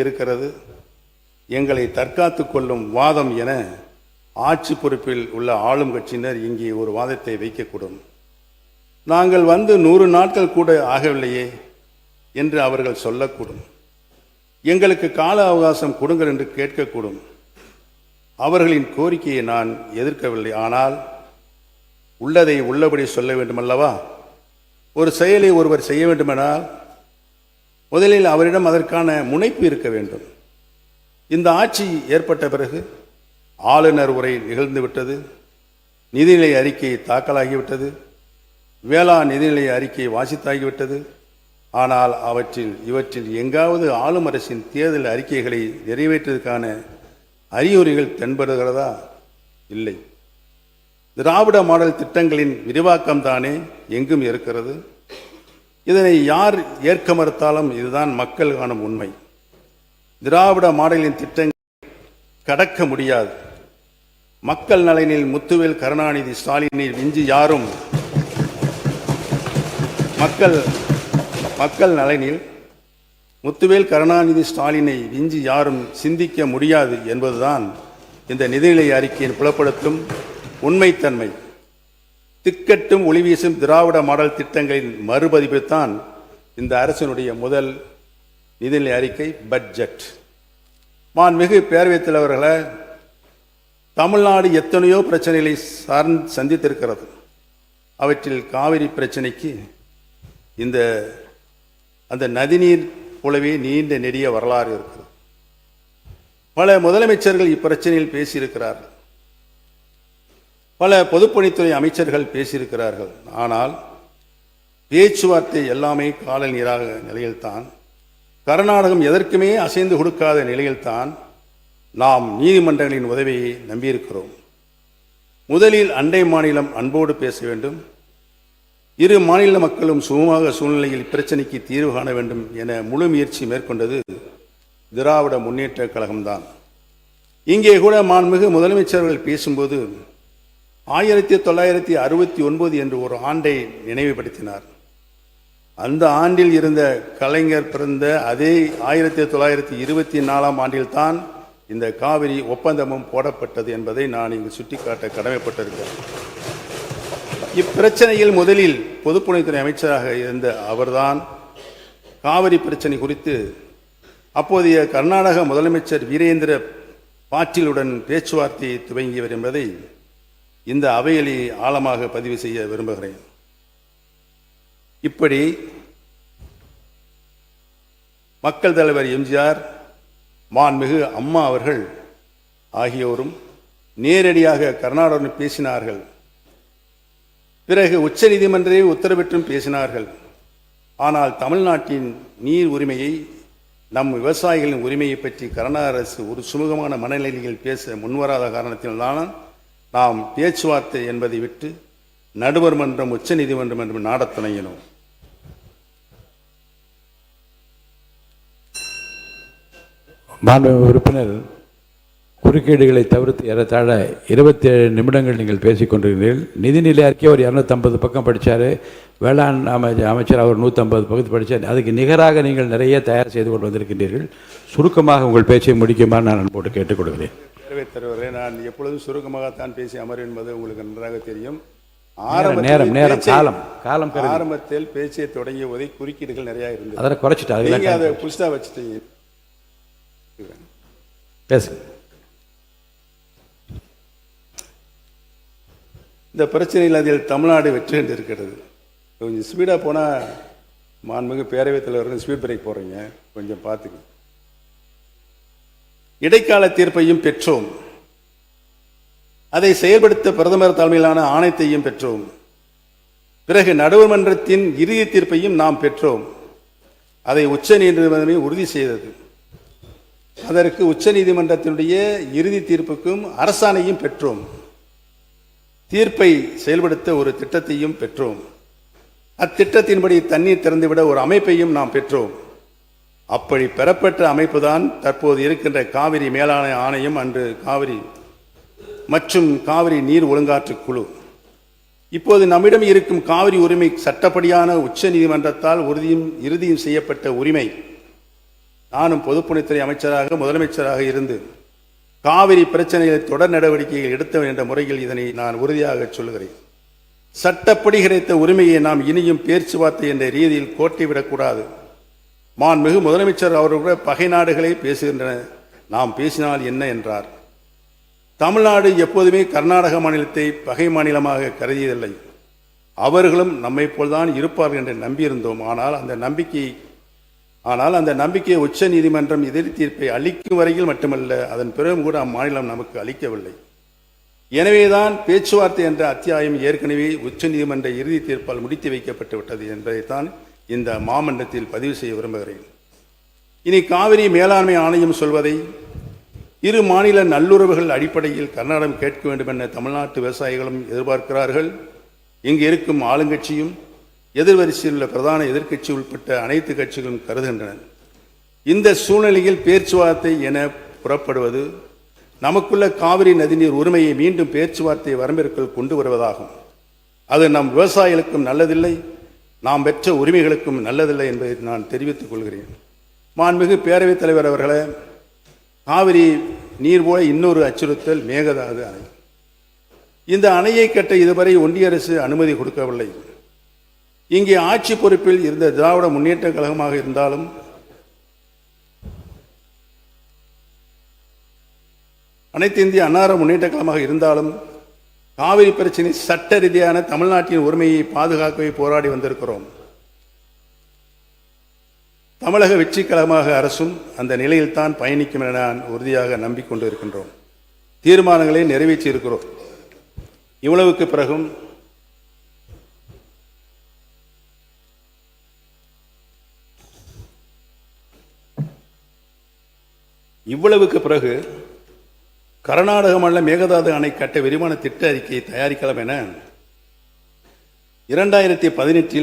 இருக்கிறது எங்களை தற்காத்து கொள்ளும் வாதம் என ஆட்சி பொறுப்பில் உள்ள ஆளும் கட்சியினர் இங்கே ஒரு வாதத்தை வைக்கக்கூடும். நாங்கள் வந்து 100 நாட்கள் கூட ஆகவில்லையே என்று அவர்கள் சொல்லக்கூடும். எங்களுக்கு கால அவகாசம் கொடுங்கள் என்று கேட்கக்கூடும். அவர்களின் கோரிக்கையை நான் எதிர்க்கவில்லை. ஆனால் உள்ளதை உள்ளபடி சொல்ல வேண்டுமல்லவா? ஒரு செயலை ஒருவர் செய்ய வேண்டுமென்றால் முதலில் அவரிடம் அதற்கான முனைப்பு இருக்க வேண்டும். இந்த ஆட்சி ஏற்பட்ட பிறகு ஆளுநர் உரை நிகழ்ந்துவிட்டது, நிதிநிலை அறிக்கை தாக்கலாகிவிட்டது, வேளாண் நிதிநிலை அறிக்கை வாசித்தாகிவிட்டது. ஆனால் இவற்றில் எங்காவது ஆளும் அரசின் தேர்தல் அறிக்கைகளை நிறைவேற்றுவதற்கான அறிகுறிகள் தென்படுகிறதா? இல்லை. திராவிட மாடல் திட்டங்களின் விரிவாக்கம்தானே எங்கும் இருக்கிறது. இதனை யார் ஏற்க மறுத்தாலும் இதுதான் மக்கள் காணும் உண்மை. திராவிட மாடலின் திட்டங்கள் கடக்க முடியாது. மக்கள் நலனில் முத்துவேல் கருணாநிதி ஸ்டாலினை விஞ்சி யாரும் மக்கள் நலனில் முத்துவேல் கருணாநிதி ஸ்டாலினை விஞ்சி யாரும் சிந்திக்க முடியாது என்பதுதான் இந்த நிதிநிலை அறிக்கையின் புலப்படுத்தும் உண்மைத்தன்மை. திக்கட்டும் ஒளிவீசும் திராவிட மாடல் திட்டங்களின் மறுபதிப்புத்தான் இந்த அரசினுடைய முதல் நிதிநிலை அறிக்கை, பட்ஜெட். மாண்புமிகு பேரவைத் தலைவர்களே, தமிழ்நாடு எத்தனையோ பிரச்சனைகளை சந்தித்திருக்கிறது. அவற்றில் காவிரி பிரச்சனைக்கு அந்த நதிநீர் போலவே நீண்ட நெடிய வரலாறு இருக்கிறது. பல முதலமைச்சர்கள் இப்பிரச்சனையில் பேசியிருக்கிறார்கள். பல பொதுப்பணித்துறை அமைச்சர்கள் பேசியிருக்கிறார்கள். ஆனால் பேச்சுவார்த்தை எல்லாமே கால நீராக நிலையில்தான், கர்நாடகம் எதற்குமே அசைந்து கொடுக்காத நிலையில்தான் நாம் நீதிமன்றங்களின் உதவியை நம்பியிருக்கிறோம். முதலில் அண்டை மாநிலம் அன்போடு பேச வேண்டும், இரு மாநில மக்களும் சுமூக சூழ்நிலையில் பிரச்சனைக்கு தீர்வு காண வேண்டும் என முழு முயற்சி மேற்கொண்டது திராவிட முன்னேற்ற கழகம்தான். இங்கே கூட மாண்புமிகு முதலமைச்சர்கள் பேசும்போது 1969 என்று ஒரு ஆண்டை நினைவுபடுத்தினார். அந்த ஆண்டில் இருந்த கலைஞர் பிறந்த அதே 1924 ஆண்டில்தான் இந்த காவிரி ஒப்பந்தமும் போடப்பட்டது என்பதை நான் இங்கு சுட்டிக்காட்ட கடமைப்பட்டிருக்கிறேன். இப்பிரச்சனையில் முதலில் பொதுப்பணித்துறை அமைச்சராக இருந்த அவர்தான் காவிரி பிரச்சனை குறித்து அப்போதைய கர்நாடக முதலமைச்சர் வீரேந்திர பாட்டீலுடன் பேச்சுவார்த்தையை துவங்கியவர் என்பதை இந்த அவையிலே ஆழமாக பதிவு செய்ய விரும்புகிறேன். இப்படி மக்கள் தலைவர் எம்ஜிஆர், மாண்புமிகு அம்மா அவர்கள் ஆகியோரும் நேரடியாக கர்நாடகருடன் பேசினார்கள். பிறகு உச்சநீதிமன்றே உத்தரவிட்டும் பேசினார்கள். ஆனால் தமிழ்நாட்டின் நீர் உரிமையை, நம் விவசாயிகளின் உரிமையை பற்றி கர்நாடக அரசு ஒரு சுமூகமான மனநிலையில் பேச முன்வராத காரணத்தினால்தான் நாம் பேச்சுவார்த்தை என்பதை விட்டு நடுவர் மன்றம், உச்சநீதிமன்றம் என்று நாடத் தொடங்கினோம். மாண்புமிகு உறுப்பினர், குறுக்கீடுகளை தவிர்த்து ஏறத்தாழ 27 நிமிடங்கள் நீங்கள் பேசிக் கொண்டிருக்கிறீர்கள். நிதிநிலை அறிக்கை ஒரு 250 பக்கம் படித்தார். வேளாண் அமைச்சர் அவர் 150 பக்கத்து படித்தார். அதுக்கு நிகராக நீங்கள் நிறைய தயார் செய்து கொண்டு வந்திருக்கின்றீர்கள். சுருக்கமாக உங்கள் பேச்சை முடிக்குமாறு நான் அன்போடு கேட்டுக்கொள்கிறேன். பேரவைத் தலைவரே, நான் எப்பொழுதும் சுருக்கமாகத்தான் பேசி அமர்வு என்பது உங்களுக்கு நன்றாக தெரியும். ஆரம்பத்தில் பேச்சை தொடங்கிய போதே குறுக்கீடுகள் நிறைய இருந்தது. அதை குறைச்சிட்டு அதை புதுசாக வச்சுட்டீங்க. பேசுங்க. இந்த பிரச்சனையில் அதில் தமிழ்நாடு வெற்றி கண்டு இருக்கிறது. கொஞ்சம் ஸ்பீடாக போனால் மாண்புமிகு பேரவைத் தலைவர் ஸ்பீட் பிரேக் போடுறீங்க, கொஞ்சம் பார்த்துங்க. இடைக்கால தீர்ப்பையும் பெற்றோம். அதை செயல்படுத்த பிரதமர் தலைமையிலான ஆணையத்தையும் பெற்றோம். பிறகு நடுவர்மன்றத்தின் இறுதி தீர்ப்பையும் நாம் பெற்றோம். அதை உச்ச நீதிமன்றமே உறுதி செய்தது. அதற்கு உச்ச நீதிமன்றத்தினுடைய இறுதி தீர்ப்புக்கும் அரசாணையும் பெற்றோம். தீர்ப்பை செயல்படுத்த ஒரு திட்டத்தையும் பெற்றோம். அத்திட்டத்தின்படி தண்ணீர் திறந்துவிட ஒரு அமைப்பையும் நாம் பெற்றோம். அப்படி பெறப்பட்ட அமைப்பு தான் தற்போது இருக்கின்ற காவிரி மேலாண்மை ஆணையம், அன்று காவிரி மற்றும் காவிரி நீர் ஒழுங்காற்று குழு. இப்போது நம்மிடம் இருக்கும் காவிரி உரிமை சட்டப்படியான உச்ச நீதிமன்றத்தால் இறுதியும் செய்யப்பட்ட உரிமை. நானும் பொதுப்பணித்துறை அமைச்சராக, முதலமைச்சராக இருந்து காவிரி பிரச்சனையில் தொடர் நடவடிக்கைகள் எடுத்தவன் என்ற முறையில் இதனை நான் உறுதியாக சொல்லுகிறேன். சட்டப்படி கிடைத்த உரிமையை நாம் இனியும் பேச்சுவார்த்தை என்ற ரீதியில் கோட்டிவிடக்கூடாது. மாண்புமிகு முதலமைச்சர் அவர்கள் பகை நாடுகளை பேசுகின்றன, நாம் பேசினால் என்ன என்றார். தமிழ்நாடு எப்போதுமே கர்நாடக மாநிலத்தை பகை மாநிலமாக கருதியதில்லை. அவர்களும் நம்மை போல்தான் இருப்பார்கள் என்று நம்பியிருந்தோம். ஆனால் அந்த நம்பிக்கையை உச்ச நீதிமன்றம் எதிர் தீர்ப்பை அளிக்கும் வரையில் மட்டுமல்ல, அதன் பிறகும் கூட அம்மாநிலம் நமக்கு அளிக்கவில்லை. எனவேதான் பேச்சுவார்த்தை என்ற அத்தியாயம் ஏற்கனவே உச்ச நீதிமன்ற இறுதி தீர்ப்பால் முடித்து வைக்கப்பட்டு விட்டது என்பதைத்தான் இந்த மாமன்றத்தில் பதிவு செய்ய விரும்புகிறேன். இனி காவிரி மேலாண்மை ஆணையம் சொல்வதை இரு மாநில நல்லுறவுகள் அடிப்படையில் கர்நாடகம் கேட்க வேண்டும் என தமிழ்நாட்டு விவசாயிகளும் எதிர்பார்க்கிறார்கள். இங்கு இருக்கும் ஆளுங்கட்சியும் எதிர்வரிசையில் உள்ள பிரதான எதிர்க்கட்சி உட்பட்ட அனைத்து கட்சிகளும் கருதுகின்றன. இந்த சூழ்நிலையில் பேச்சுவார்த்தை என புறப்படுவது நமக்குள்ள காவிரி நதிநீர் உரிமையை மீண்டும் பேச்சுவார்த்தை வரம்பிற்குள் கொண்டு வருவதாகும். அது நம் விவசாயிகளுக்கும் நல்லதில்லை, நாம் பெற்ற உரிமைகளுக்கும் நல்லதில்லை என்பதை நான் தெரிவித்துக் கொள்கிறேன். மாண்புமிகு பேரவைத் தலைவர் அவர்களே, காவிரி நீர் போல இன்னொரு அச்சுறுத்தல் மேகதாது அணை. இந்த அணையை கட்ட இதுவரை ஒன்றிய அரசு அனுமதி கொடுக்கவில்லை. இங்கே ஆட்சி பொறுப்பில் இருந்த திராவிட முன்னேற்ற கழகமாக இருந்தாலும், அனைத்து இந்திய அண்ணா முன்னேற்ற கழகமாக இருந்தாலும் காவிரி பிரச்சனை சட்ட ரீதியான தமிழ்நாட்டின் உரிமையை பாதுகாக்கவே போராடி வந்திருக்கிறோம். தமிழக வெற்றி கழகமாக அரசும் அந்த நிலையில் தான் பயணிக்கும் என நான் உறுதியாக நம்பிக்கொண்டு இருக்கின்றோம். தீர்மானங்களை நிறைவேற்றி இருக்கிறோம். இவ்வளவுக்கு பிறகு கர்நாடக மாநில மேகதாது அணை கட்ட விரிவான திட்ட அறிக்கையை தயாரிக்கலாம் என 2018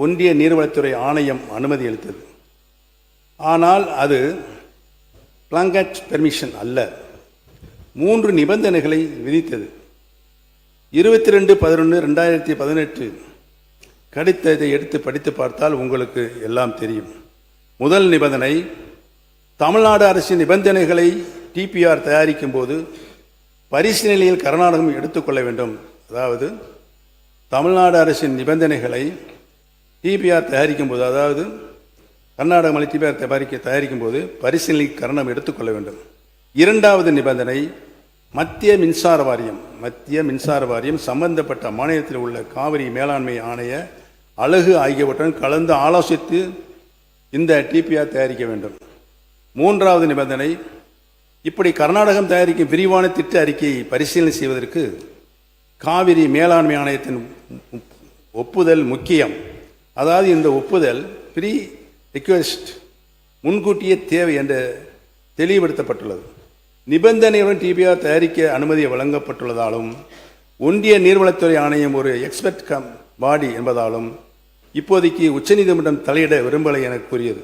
ஒன்றிய நீர்வளத்துறை ஆணையம் அனுமதி அளித்தது. ஆனால் அது பிளாங்கட் பெர்மிஷன் அல்ல, 3 நிபந்தனைகளை விதித்தது. 22/11/2018 கடிதத்தை எடுத்து படித்து பார்த்தால் உங்களுக்கு எல்லாம் தெரியும். முதல் நிபந்தனை, தமிழ்நாடு அரசின் நிபந்தனைகளை டிபிஆர் தயாரிக்கும் போது பரிசீலனையில் கர்நாடகம் எடுத்துக்கொள்ள வேண்டும். அதாவது தமிழ்நாடு அரசின் நிபந்தனைகளை டிபிஆர் தயாரிக்கும் போது, அதாவது கர்நாடக மலை டிபிஆர் தயாரிக்கும் போது பரிசீலனையில் கர்நாடகம் எடுத்துக்கொள்ள வேண்டும். இரண்டாவது நிபந்தனை, மத்திய மின்சார வாரியம் சம்பந்தப்பட்ட மாநிலத்தில் உள்ள காவிரி மேலாண்மை ஆணைய அலகு ஆகியவற்றுடன் கலந்து ஆலோசித்து இந்த டிபிஆர் தயாரிக்க வேண்டும். மூன்றாவது நிபந்தனை, இப்படி கர்நாடகம் தயாரிக்கும் விரிவான திட்ட அறிக்கையை பரிசீலனை செய்வதற்கு காவிரி மேலாண்மை ஆணையத்தின் ஒப்புதல் முக்கியம். அதாவது இந்த ஒப்புதல் ப்ரீ ரிக்வெஸ்ட், முன்கூட்டியே தேவை என்று தெளிவுபடுத்தப்பட்டுள்ளது. நிபந்தனையுடன் டிபிஆர் தயாரிக்க அனுமதி வழங்கப்பட்டுள்ளதாலும் ஒன்றிய நீர்வளத்துறை ஆணையம் ஒரு எக்ஸ்பர்ட் பாடி என்பதாலும் இப்போதைக்கு உச்சநீதிமன்றம் தலையிட விரும்பலை என கூறியது.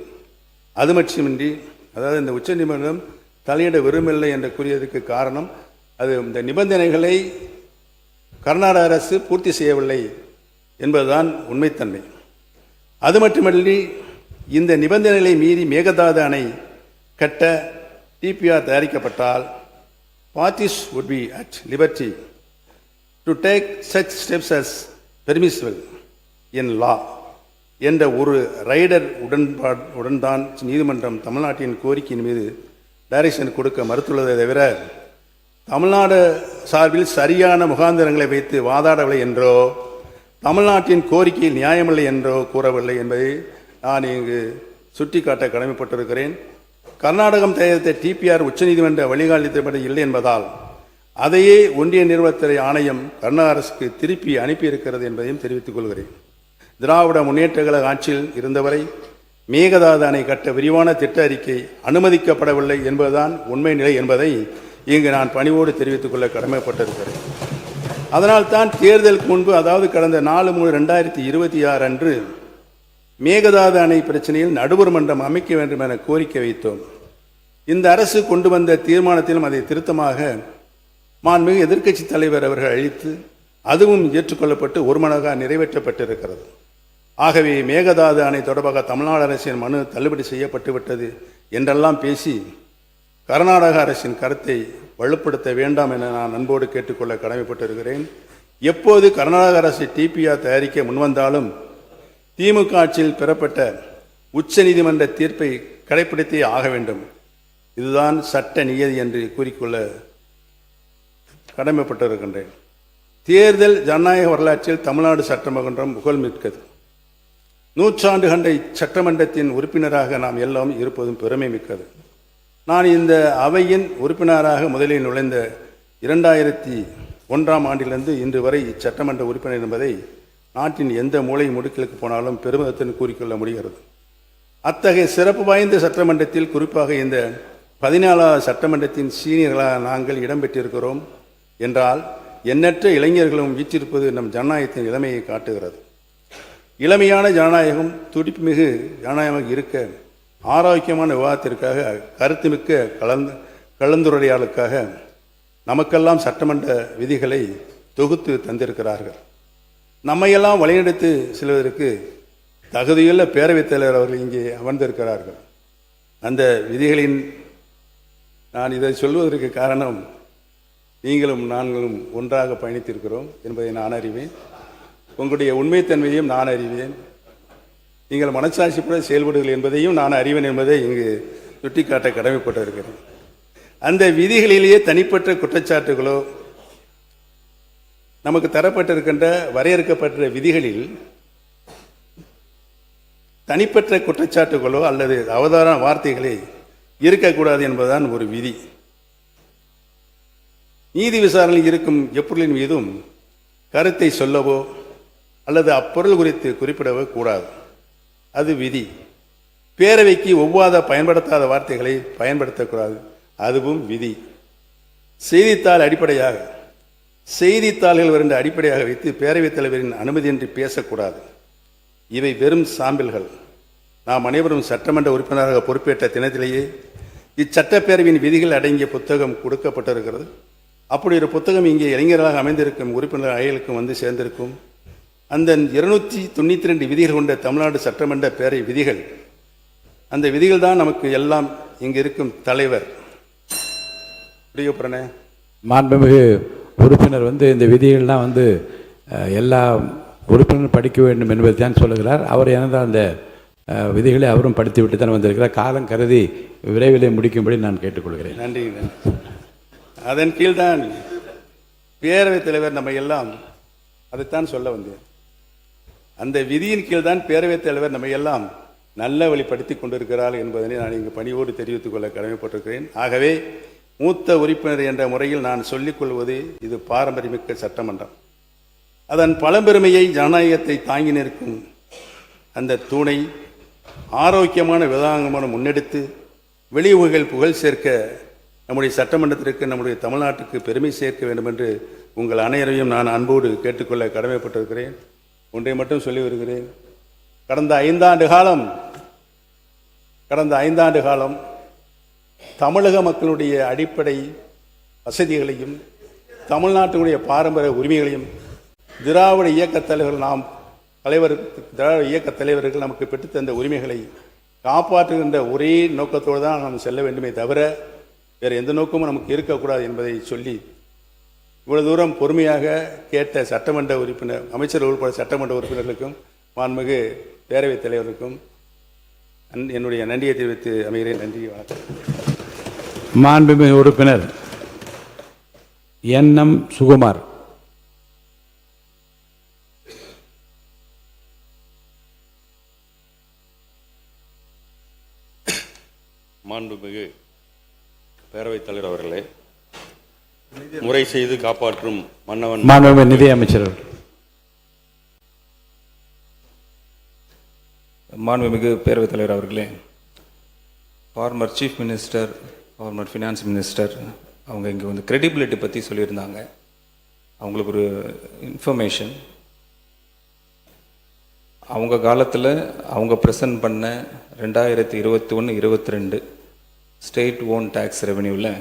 அது மட்டுமின்றி, அதாவது இந்த உச்சநீதிமன்றம் தலையிட விரும்பவில்லை என்று கூறியதற்கு காரணம், அது இந்த நிபந்தனைகளை கர்நாடக அரசு பூர்த்தி செய்யவில்லை என்பதுதான் உண்மைத்தன்மை. அது மட்டுமன்றி, இந்த நிபந்தனைகளை மீறி மேகதாது அணை கட்ட DPR தயாரிக்கப்பட்டால் parties would be at liberty to take such steps as permissible in law என்ற ஒரு ரைடர் உடன் தான் நீதிமன்றம் தமிழ்நாட்டின் கோரிக்கையின் மீது டைரக்ஷன் கொடுக்க மறுத்துள்ளதை தவிர தமிழ்நாடு சார்பில் சரியான முகாந்திரங்களை வைத்து வாதாடவில்லை என்றோ தமிழ்நாட்டின் கோரிக்கையில் நியாயமில்லை என்றோ கூறவில்லை என்பதை நான் இங்கு சுட்டிக்காட்ட கடமைப்பட்டிருக்கிறேன். கர்நாடகம் தயாரித்த டிபிஆர் உச்சநீதிமன்ற வழிகாட்டுதல்படி இல்லை என்பதால் அதையே ஒன்றிய நீர்வளத்துறை ஆணையம் கர்நாடக அரசுக்கு திருப்பி அனுப்பியிருக்கிறது என்பதையும் தெரிவித்துக் கொள்கிறேன். திராவிட முன்னேற்ற கழக ஆட்சியில் இருந்தவரை மேகதாது அணை கட்ட விரிவான திட்ட அறிக்கை அனுமதிக்கப்படவில்லை என்பதுதான் உண்மை நிலை என்பதை இங்கு நான் பணிவோடு தெரிவித்துக் கொள்ள கடமைப்பட்டிருக்கிறேன். அதனால்தான் தேர்தலுக்கு முன்பு, அதாவது கடந்த 4/3/2026 அன்று மேகதாது அணை பிரச்சனையில் நடுவர் மன்றம் அமைக்க வேண்டும் என கோரிக்கை வைத்தோம். இந்த அரசு கொண்டு வந்த தீர்மானத்திலும் அதை திருத்தமாக மாண்புமிகு எதிர்க்கட்சி தலைவர் அவர்கள் அளித்து அதுவும் ஏற்றுக்கொள்ளப்பட்டு ஒருமனதாக நிறைவேற்றப்பட்டிருக்கிறது. ஆகவே மேகதாது அணை தொடர்பாக தமிழ்நாடு அரசின் மனு தள்ளுபடி செய்யப்பட்டுவிட்டது என்றெல்லாம் பேசி கர்நாடக அரசின் கருத்தை வலுப்படுத்த வேண்டாம் என நான் அன்போடு கேட்டுக்கொள்ள கடமைப்பட்டிருக்கிறேன். எப்போது கர்நாடக அரசு டிபிஆர் தயாரிக்க முன்வந்தாலும் திமுக ஆட்சியில் பெறப்பட்ட உச்ச நீதிமன்ற தீர்ப்பை கடைபிடித்தே ஆக வேண்டும். இதுதான் சட்ட நியதி என்று கூறிக்கொள்ள கடமைப்பட்டிருக்கின்றேன். தேர்தல் ஜனநாயக வரலாற்றில் தமிழ்நாடு சட்டமன்றம் புகழ்மிக்கது. நூற்றாண்டு கண்ட சட்டமன்றத்தின் உறுப்பினராக நாம் எல்லாம் இருப்பதும் பெருமை மிக்கது. நான் இந்த அவையின் உறுப்பினராக முதலில் நுழைந்த 2001ஆம் ஆண்டிலிருந்து இன்று வரை இச்சட்டமன்ற உறுப்பினர் என்பதை நாட்டின் எந்த மூலை முடுக்கிலுக்கு போனாலும் பெருமிதத்துடன் கூறிக்கொள்ள முடிகிறது. அத்தகைய சிறப்பு வாய்ந்த சட்டமன்றத்தில், குறிப்பாக இந்த 14வது சட்டமன்றத்தின் சீனியர்களாக நாங்கள் இடம்பெற்றிருக்கிறோம் என்றால் எண்ணற்ற இளைஞர்களும் வீற்றிருப்பது நம் ஜனநாயகத்தின் இளமையை காட்டுகிறது. இளமையான ஜனநாயகம், துடிப்புமிகு ஜனநாயகமாக இருக்க ஆரோக்கியமான விவாதத்திற்காக, கருத்துமிக்க கலந்துரையாடலுக்காக நமக்கெல்லாம் சட்டமன்ற விதிகளை தொகுத்து தந்திருக்கிறார்கள். நம்மையெல்லாம் வழிநடத்தி செல்வதற்கு தகுதியுள்ள பேரவைத் தலைவர் அவர்கள் இங்கே அமர்ந்திருக்கிறார்கள். அந்த விதிகளின் நான் இதை சொல்வதற்கு காரணம், நீங்களும் நாங்களும் ஒன்றாக பயணித்திருக்கிறோம் என்பதை நான் அறிவேன். உங்களுடைய உண்மைத்தன்மையையும் நான் அறிவேன். நீங்கள் மனச்சாட்சிப்பட செயல்படுங்கள் என்பதையும் நான் அறிவேன் என்பதை இங்கு சுட்டிக்காட்ட கடமைப்பட்டிருக்கிறேன். அந்த விதிகளிலேயே தனிப்பட்ட குற்றச்சாட்டுகளோ, நமக்கு தரப்பட்டிருக்கின்ற வரையறுக்கப்பட்ட விதிகளில் தனிப்பட்ட குற்றச்சாட்டுகளோ அல்லது அவதாரண வார்த்தைகளே இருக்கக்கூடாது என்பதுதான் ஒரு விதி. நீதி விசாரணையில் இருக்கும் எப்பொருளின் மீதும் கருத்தை சொல்லவோ அல்லது அப்பொருள் குறித்து குறிப்பிடவோ கூடாது. அது விதி. பேரவைக்கு ஒவ்வாத பயன்படுத்தாத வார்த்தைகளை பயன்படுத்தக்கூடாது. அதுவும் விதி. செய்தித்தாள்கள் வருகின்ற அடிப்படையாக வைத்து பேரவைத் தலைவரின் அனுமதியின்றி பேசக்கூடாது. இவை வெறும் சாம்பிள்கள். நாம் அனைவரும் சட்டமன்ற உறுப்பினராக பொறுப்பேற்ற தினத்திலேயே இச்சட்டப்பேரவையின் விதிகள் அடங்கிய புத்தகம் கொடுக்கப்பட்டிருக்கிறது. அப்படி ஒரு புத்தகம் இங்கே இளைஞர்களாக அமைந்திருக்கும் உறுப்பினர் அயலுக்கும் வந்து சேர்ந்திருக்கும். அந்த 292 விதிகள் கொண்ட தமிழ்நாடு சட்டமன்ற பேரவை விதிகள், அந்த விதிகள் தான் நமக்கு எல்லாம் இங்கு இருக்கும் தலைவர். முடியப்புறனே மாண்புமிகு உறுப்பினர் இந்த விதிகள்லாம் எல்லா உறுப்பினரும் படிக்க வேண்டும் என்பதை தான் சொல்லுகிறார். அவர் ஏனென்றால் அந்த விதிகளை அவரும் படித்துவிட்டு தான் வந்திருக்கிறார். காலம் கருதி விரைவிலே முடிக்கும்படி நான் கேட்டுக்கொள்கிறேன். நன்றி. அதன் கீழ்தான் பேரவைத் தலைவர் நம்ம எல்லாம் அதைத்தான் சொல்ல வந்தேன். அந்த விதியின் கீழ்தான் பேரவைத் தலைவர் நம்ம எல்லாம் நல்ல வழிப்படுத்தி கொண்டிருக்கிறார் என்பதனை நான் இங்கு பணியோடு தெரிவித்துக் கொள்ள கடமைப்பட்டிருக்கிறேன். ஆகவே மூத்த உறுப்பினர் என்ற முறையில் நான் சொல்லிக் கொள்வது, இது பாரம்பரியமிக்க சட்டமன்றம். அதன் பழம்பெருமையை, ஜனநாயகத்தை தாங்கி நிற்கும் அந்த தூணை ஆரோக்கியமான விதாங்கமான முன்னெடுத்து வெளியுறவுகள் புகழ் சேர்க்க நம்முடைய சட்டமன்றத்திற்கு, நம்முடைய தமிழ்நாட்டுக்கு பெருமை சேர்க்க வேண்டும் என்று உங்கள் அனைவரையும் நான் அன்போடு கேட்டுக்கொள்ள கடமைப்பட்டிருக்கிறேன். ஒன்றை மட்டும் சொல்லி வருகிறேன். கடந்த ஐந்தாண்டு காலம் தமிழக மக்களுடைய அடிப்படை வசதிகளையும் தமிழ்நாட்டினுடைய பாரம்பரிய உரிமைகளையும் திராவிட இயக்கத் தலைவர்கள் நமக்கு பெற்றுத்தந்த உரிமைகளை காப்பாற்றுகின்ற ஒரே நோக்கத்தோடு தான் நாம் செல்ல வேண்டுமே தவிர வேறு எந்த நோக்கமும் நமக்கு இருக்கக்கூடாது என்பதை சொல்லி இவ்வளவு தூரம் பொறுமையாக கேட்ட சட்டமன்ற உறுப்பினர், அமைச்சர் உட்பட சட்டமன்ற உறுப்பினர்களுக்கும் மாண்புமிகு பேரவைத் தலைவருக்கும் என்னுடைய நன்றியை தெரிவித்து அமைகிறேன். நன்றி, வணக்கம். மாண்புமிகு உறுப்பினர் என்.எம். சுகுமார். மாண்புமிகு பேரவைத் தலைவர் அவர்களே, முறை செய்து காப்பாற்றும் மன்னவன் மாண்புமிகு நிதி அமைச்சர். மாண்புமிகு பேரவைத் தலைவர் அவர்களே, former chief minister, former finance minister அவங்க இங்கே கிரெடிபிலிட்டி பற்றி சொல்லியிருந்தாங்க. அவங்களுக்கு ஒரு இன்ஃபர்மேஷன், அவங்க காலத்தில் அவங்க ப்ரெசன்ட் பண்ண 2021-22 ஸ்டேட் ஓன் டேக்ஸ் ரெவென்யூவில்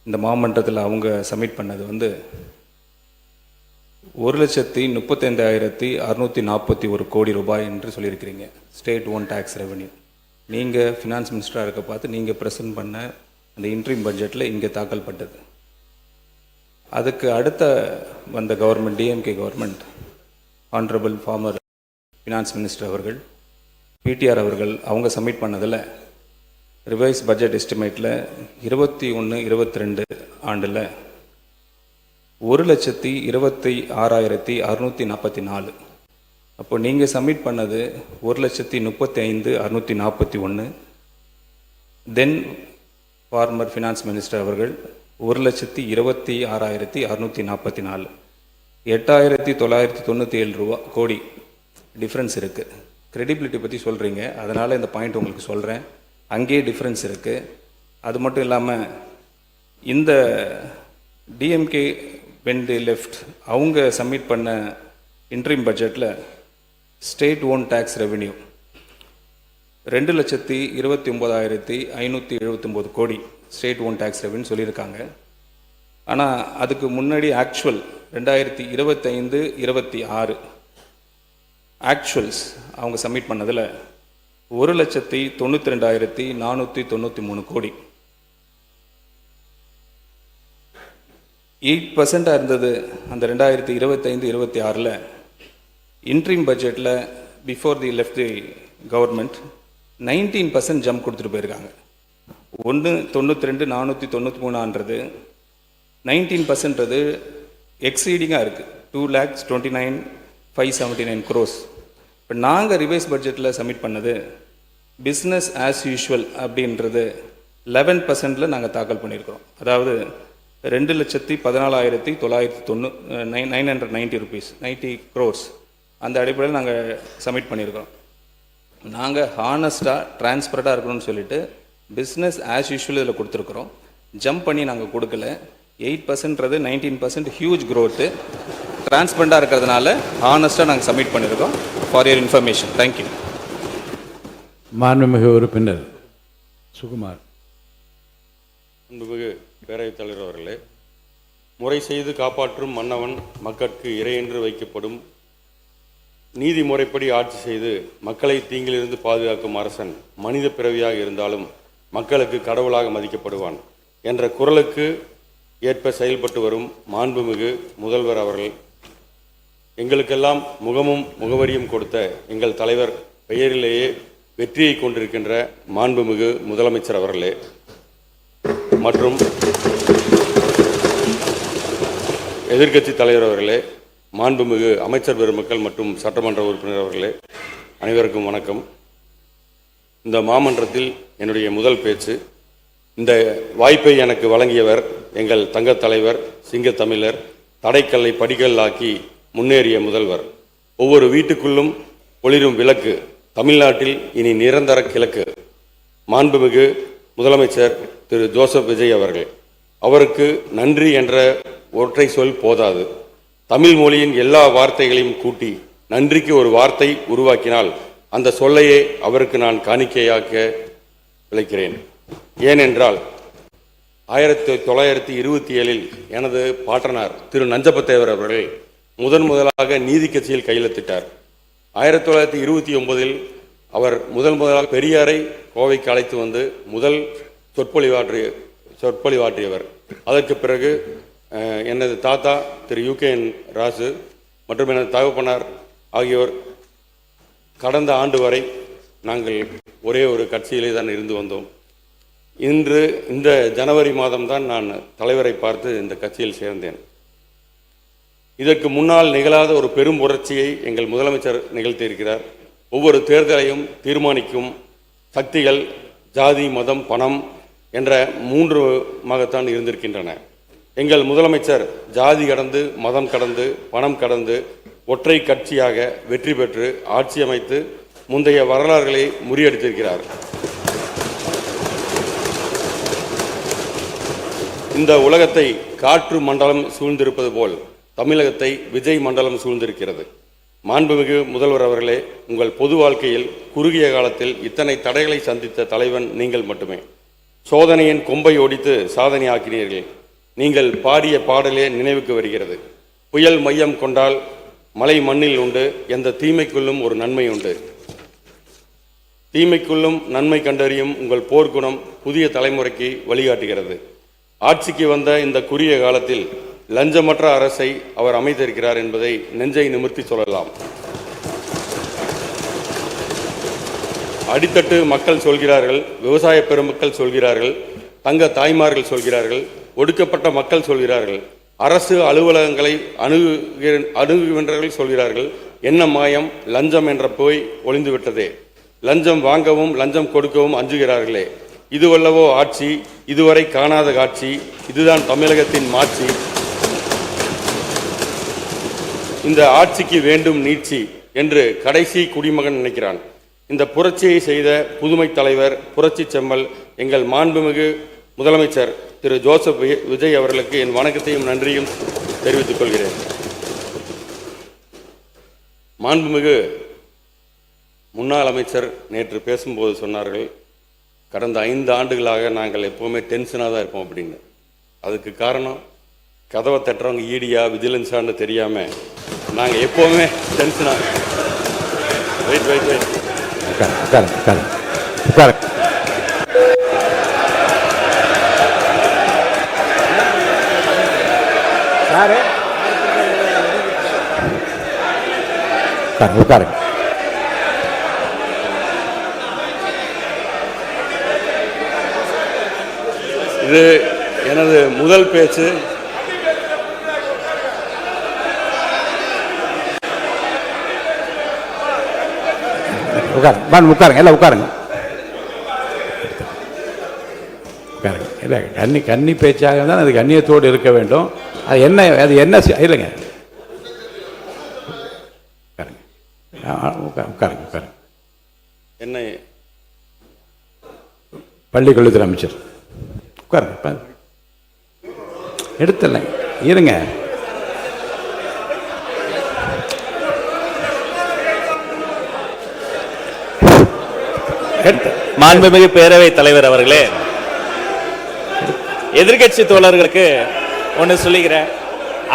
இந்த மாமன்றத்தில் அவங்க சப்மிட் பண்ணது 1,35,641 கோடி ரூபாய் என்று சொல்லியிருக்கிறீங்க. ஸ்டேட் ஓன் டேக்ஸ் ரெவென்யூ நீங்கள் ஃபினான்ஸ் மினிஸ்டராக இருக்க பார்த்து நீங்கள் ப்ரெசன்ட் பண்ண அந்த இன்ட்ரீம் பட்ஜெட்டில் இங்கே தாக்கல் பட்டது. அதுக்கு அடுத்த வந்த government, DMK government, honourable former finance minister அவர்கள், பிடிஆர் அவர்கள் அவங்க சப்மிட் பண்ணதில் ரிவைஸ் பட்ஜெட் எஸ்டிமேட்டில் 21-22 ஆண்டில் 1,26,644. அப்போ நீங்கள் சப்மிட் பண்ணது 1,35,641. தென் ஃபார்மர் ஃபினான்ஸ் மினிஸ்டர் அவர்கள் 1,26,644. 8,997 கோடி டிஃப்ரென்ஸ் இருக்குது. கிரெடிபிலிட்டி பற்றி சொல்கிறீங்க, அதனால் இந்த பாயிண்ட் உங்களுக்கு சொல்கிறேன். அங்கேயே டிஃப்ரென்ஸ் இருக்குது. அது மட்டும் இல்லாமல் இந்த டிஎம்கே when they left அவங்க சப்மிட் பண்ண இன்ட்ரீம் பட்ஜெட்டில் ஸ்டேட் ஓன் டேக்ஸ் ரெவென்யூ 2,29,579 கோடி ஸ்டேட் ஓன் டேக்ஸ் ரெவென்யூ சொல்லியிருக்காங்க. ஆனால் அதுக்கு முன்னாடி ஆக்சுவல் 2025-26 ஆக்சுவல்ஸ் அவங்க சப்மிட் பண்ணதில் 1,92,493 கோடி. 8% இருந்தது அந்த 2025-26. இன்ட்ரீம் பட்ஜெட்டில் before the left the government 19% jump கொடுத்துட்டு போயிருக்காங்க. 1,92,493 19% எக்ஸீடிங்காக இருக்குது. 2,29,579 crores. இப்போ நாங்கள் ரிவைஸ் பட்ஜெட்டில் சப்மிட் பண்ணது பிஸ்னஸ் ஆஸ் யூஷுவல் அப்படின்றது 11% நாங்கள் தாக்கல் பண்ணியிருக்கிறோம். அதாவது 2,14,990 rupees, 90 crores அந்த அடிப்படையில் நாங்கள் சப்மிட் பண்ணியிருக்கிறோம். நாங்கள் ஹானஸ்டாக டிரான்ஸ்பரண்ட்டாக இருக்கணும்னு சொல்லிட்டு பிஸ்னஸ் ஆஸ் யூஷுவல் இதில் கொடுத்துருக்குறோம். ஜம்ப் பண்ணி நாங்கள் கொடுக்கல. 8%ன்றது 19% ஹியூஜ் க்ரோத்து. டிரான்ஸ்பரண்ட்டாக இருக்கிறதுனால ஹானஸ்ட்டாக நாங்கள் சப்மிட் பண்ணியிருக்கோம். For your information. தேங்க்யூ. மாண்புமிகு உறுப்பினர் சுகுமார். மாண்புமிகு பேரவைத் தலைவர் அவர்களே, முறை செய்து காப்பாற்றும் மன்னவன் மக்களுக்கு இறை என்று வைக்கப்படும். நீதி முறைப்படி ஆட்சி செய்து மக்களை தீங்கிலிருந்து பாதுகாக்கும் அரசன் மனித பிறவியாக இருந்தாலும் மக்களுக்கு கடவுளாக மதிக்கப்படுவான் என்ற குரலுக்கு ஏற்ப செயல்பட்டு வரும் மாண்புமிகு முதல்வர் அவர்கள், எங்களுக்கெல்லாம் முகமும் முகவரியும் கொடுத்த எங்கள் தலைவர் பெயரிலேயே வெற்றியை கொண்டிருக்கின்ற மாண்புமிகு முதலமைச்சர் அவர்களே, மற்றும் எதிர்க்கட்சி தலைவர் அவர்களே, மாண்புமிகு அமைச்சர் பெருமக்கள் மற்றும் சட்டமன்ற உறுப்பினர் அவர்களே, அனைவருக்கும் வணக்கம். இந்த மாமன்றத்தில் என்னுடைய முதல் பேச்சு. இந்த வாய்ப்பை எனக்கு வழங்கியவர் எங்கள் தங்கத் தலைவர், சிங்கத்தமிழர், தடைக்கல்லை படிக்கல்லாக்கி முன்னேறிய முதல்வர், ஒவ்வொரு வீட்டுக்குள்ளும் ஒளிரும் விளக்கு, தமிழ்நாட்டில் இனி நிரந்தர கிழக்கு, மாண்புமிகு முதலமைச்சர் திரு ஜோசப் விஜய் அவர்கள். அவருக்கு நன்றி என்ற ஒற்றை சொல் போதாது. தமிழ் மொழியின் எல்லா வார்த்தைகளையும் கூட்டி நன்றிக்கு ஒரு வார்த்தை உருவாக்கினால் அந்த சொல்லையே அவருக்கு நான் காணிக்கையாக்க விளைக்கிறேன். ஏனென்றால் 1927 எனது பாட்டனார் திரு நஞ்சப்பத்தேவர் அவர்கள் முதலாக நீதி கட்சியில் கையெழுத்திட்டார். 1929 அவர் முதலாக பெரியாரை கோவைக்கு அழைத்து வந்து முதல் சொற்பொழிவாற்றியவர். அதற்கு பிறகு எனது தாத்தா திரு யூகேஎன் ராசு மற்றும் எனது தகப்பனார் ஆகியோர் கடந்த ஆண்டு வரை நாங்கள் ஒரே ஒரு கட்சியிலே தான் இருந்து வந்தோம். இன்று இந்த ஜனவரி மாதம்தான் நான் தலைவரை பார்த்து இந்த கட்சியில் சேர்ந்தேன். இதற்கு முன்னால் நிகழாத ஒரு பெரும் புரட்சியை எங்கள் முதலமைச்சர் நிகழ்த்தியிருக்கிறார். ஒவ்வொரு தேர்தலையும் தீர்மானிக்கும் சக்திகள் ஜாதி, மதம், பணம் என்ற 3 இருந்திருக்கின்றன. எங்கள் முதலமைச்சர் ஜாதி கடந்து, மதம் கடந்து, பணம் கடந்து ஒற்றை கட்சியாக வெற்றி பெற்று ஆட்சி அமைத்து முந்தைய வரலாறுகளை முறியடித்திருக்கிறார். இந்த உலகத்தை காற்று மண்டலம் சூழ்ந்திருப்பது போல் தமிழகத்தை விஜய் மண்டலம் சூழ்ந்திருக்கிறது. மாண்புமிகு முதல்வர் அவர்களே, உங்கள் பொது வாழ்க்கையில் குறுகிய காலத்தில் இத்தனை தடைகளை சந்தித்த தலைவன் நீங்கள் மட்டுமே. சோதனையின் கொம்பை ஒடித்து சாதனை ஆக்கினீர்கள். நீங்கள் பாடிய பாடலே நினைவுக்கு வருகிறது. புயல் மையம் கொண்டால் மலை மண்ணில் உண்டு, எந்த தீமைக்குள்ளும் ஒரு நன்மை உண்டு. தீமைக்குள்ளும் நன்மை கண்டறியும் உங்கள் போர்க்குணம் புதிய தலைமுறைக்கு வழிகாட்டுகிறது. ஆட்சிக்கு வந்த இந்த குறுகிய காலத்தில் லஞ்சமற்ற அரசை அவர் அமைத்திருக்கிறார் என்பதை நெஞ்சை நிமிர்த்தி சொல்லலாம். அடித்தட்டு மக்கள் சொல்கிறார்கள், விவசாய பெருமக்கள் சொல்கிறார்கள், தங்க தாய்மார்கள் சொல்கிறார்கள், ஒடுக்கப்பட்ட மக்கள் சொல்கிறார்கள், அரசு அலுவலகங்களை அணுகுகின்றவர்கள் சொல்கிறார்கள், என்ன மாயம், லஞ்சம் என்ற போய் ஒளிந்துவிட்டதே. லஞ்சம் வாங்கவும் லஞ்சம் கொடுக்கவும் அஞ்சுகிறார்களே. இதுவல்லவோ ஆட்சி, இதுவரை காணாத காட்சி, இதுதான் தமிழகத்தின் மாட்சி. இந்த ஆட்சிக்கு வேண்டும் நீட்சி என்று கடைசி குடிமகன் நினைக்கிறான். இந்த புரட்சியை செய்த புதுமை தலைவர், புரட்சி செம்மல் எங்கள் மாண்புமிகு முதலமைச்சர் திரு ஜோசப் விஜய் அவர்களுக்கு என் வணக்கத்தையும் நன்றியும் தெரிவித்துக் கொள்கிறேன். மாண்புமிகு முன்னாள் அமைச்சர் நேற்று பேசும்போது சொன்னார்கள், கடந்த 5 ஆண்டுகளாக நாங்கள் எப்போவுமே டென்ஷனாக தான் இருப்போம் அப்படின்னு. அதுக்கு காரணம் கதவை தட்டுறவங்க ஈடியா விஜிலன்ஸான்னு தெரியாமல் நாங்கள் எப்போவுமே டென்ஷனாக. வெயிட் வெயிட் வெயிட் இது எனது முதல் பேச்சு. உட்காருங்க, எல்லாம் உட்காருங்க. இல்லை, கன்னி பேச்சாக தான் அது கண்ணியத்தோடு இருக்க வேண்டும். அது என்ன இல்லைங்க, உட்காருங்க. என்ன பள்ளிக்கல்வித்துறை அமைச்சர் உட்காருங்க. எடுத்துடல, இருங்க. மாண்புமிகு பேரவை தலைவர் அவர்களே, எதிர்கட்சி தோழர்களுக்கு ஒன்று சொல்லுகிறேன்.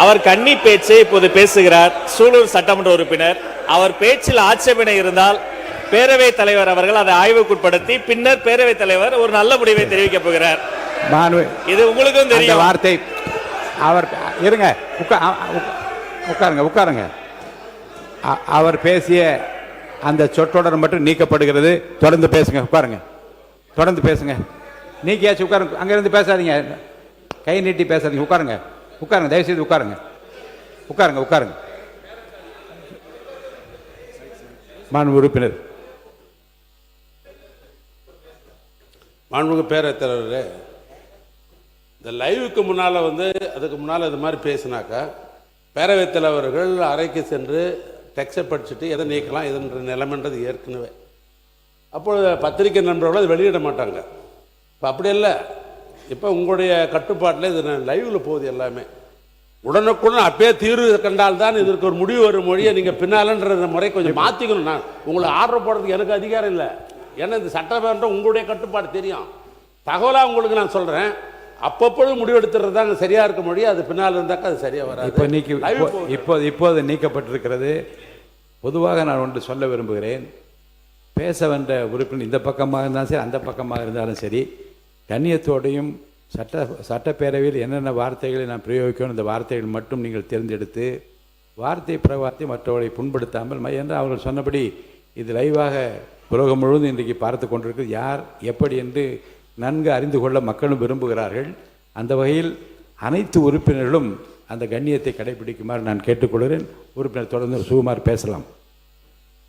அவர் கன்னி பேச்சை இப்போது பேசுகிறார். சூலூர் சட்டமன்ற உறுப்பினர், அவர் பேச்சில் ஆட்சேபனை இருந்தால் பேரவை தலைவர் அவர்கள் அதை ஆய்வுக்குட்படுத்தி பின்னர் பேரவை தலைவர் ஒரு நல்ல முடிவை தெரிவிக்கப் போகிறார். இது உங்களுக்கும் அந்த தெரியும். வார்த்தை அவர் இருங்க, உட்காருங்க. அவர் பேசிய அந்த சொற்றொடர் மட்டும் நீக்கப்படுகிறது. தொடர்ந்து பேசுங்க, உட்காருங்க, தொடர்ந்து பேசுங்க. நீக்கியாச்சு, உட்காருங்க. அங்கிருந்து பேசாதீங்க, கை நீட்டி பேசாதீங்க, உட்காருங்க, தயவுசெய்து உட்காருங்க. மாண்பு உறுப்பினர். மாண்புமிகு பேரவைத் தலைவரே, இந்த லைவுக்கு முன்னால் அதுக்கு முன்னால் இது மாதிரி பேசினாக்கா பேரவைத் தலைவர்கள் அறைக்கு சென்று டெக்ஸ்டை படிச்சுட்டு எதை நீக்கலாம் எதுன்ற நிலைமைன்றது ஏற்கனவே. அப்பொழுது பத்திரிகை நண்பர்களும் அதை வெளியிட மாட்டாங்க. இப்போ அப்படி இல்லை, இப்போ உங்களுடைய கட்டுப்பாட்டில் இது லைவில் போகுது எல்லாமே. உடனுக்குடன் அப்பயே தீர்வு கண்டால்தான் இதற்கு ஒரு முடிவு வரும் மொழியை நீங்கள் பின்னாலன்ற முறை கொஞ்சம் மாற்றிக்கணும். நான் உங்களை ஆர்டர் போடுறதுக்கு எனக்கு அதிகாரம் இல்லை. ஏன்னா இந்த சட்டமன்றம் உங்களுடைய கட்டுப்பாடு தெரியும். தகவலாக உங்களுக்கு நான் சொல்கிறேன், அப்பப்பொழுது முடிவெடுத்துறது தான் சரியாக இருக்க மொழி. அது பின்னால் இருந்தாக்கா அது சரியாக வராது. இப்போது நீக்கப்பட்டிருக்கிறது. பொதுவாக நான் ஒன்று சொல்ல விரும்புகிறேன். பேச வந்த உறுப்பினர் இந்த பக்கமாக இருந்தாலும் சரி, அந்த பக்கமாக இருந்தாலும் சரி, கண்ணியத்தோடையும் சட்டப்பேரவையில் என்னென்ன வார்த்தைகளை நான் பிரயோகிக்கணும், இந்த வார்த்தைகள் மட்டும் நீங்கள் தேர்ந்தெடுத்து வார்த்தை பிரவார்த்தை மற்றவர்களை புண்படுத்தாமல், என்று அவர்கள் சொன்னபடி இது லைவாக உலகம் முழுவதும் இன்றைக்கு பார்த்து கொண்டிருக்கு. யார் எப்படி என்று நன்கு அறிந்து கொள்ள மக்களும் விரும்புகிறார்கள். அந்த வகையில் அனைத்து உறுப்பினர்களும் அந்த கண்ணியத்தை கடைபிடிக்குமாறு நான் கேட்டுக்கொள்கிறேன். உறுப்பினர் தொடர்ந்து சுகுமார் பேசலாம்.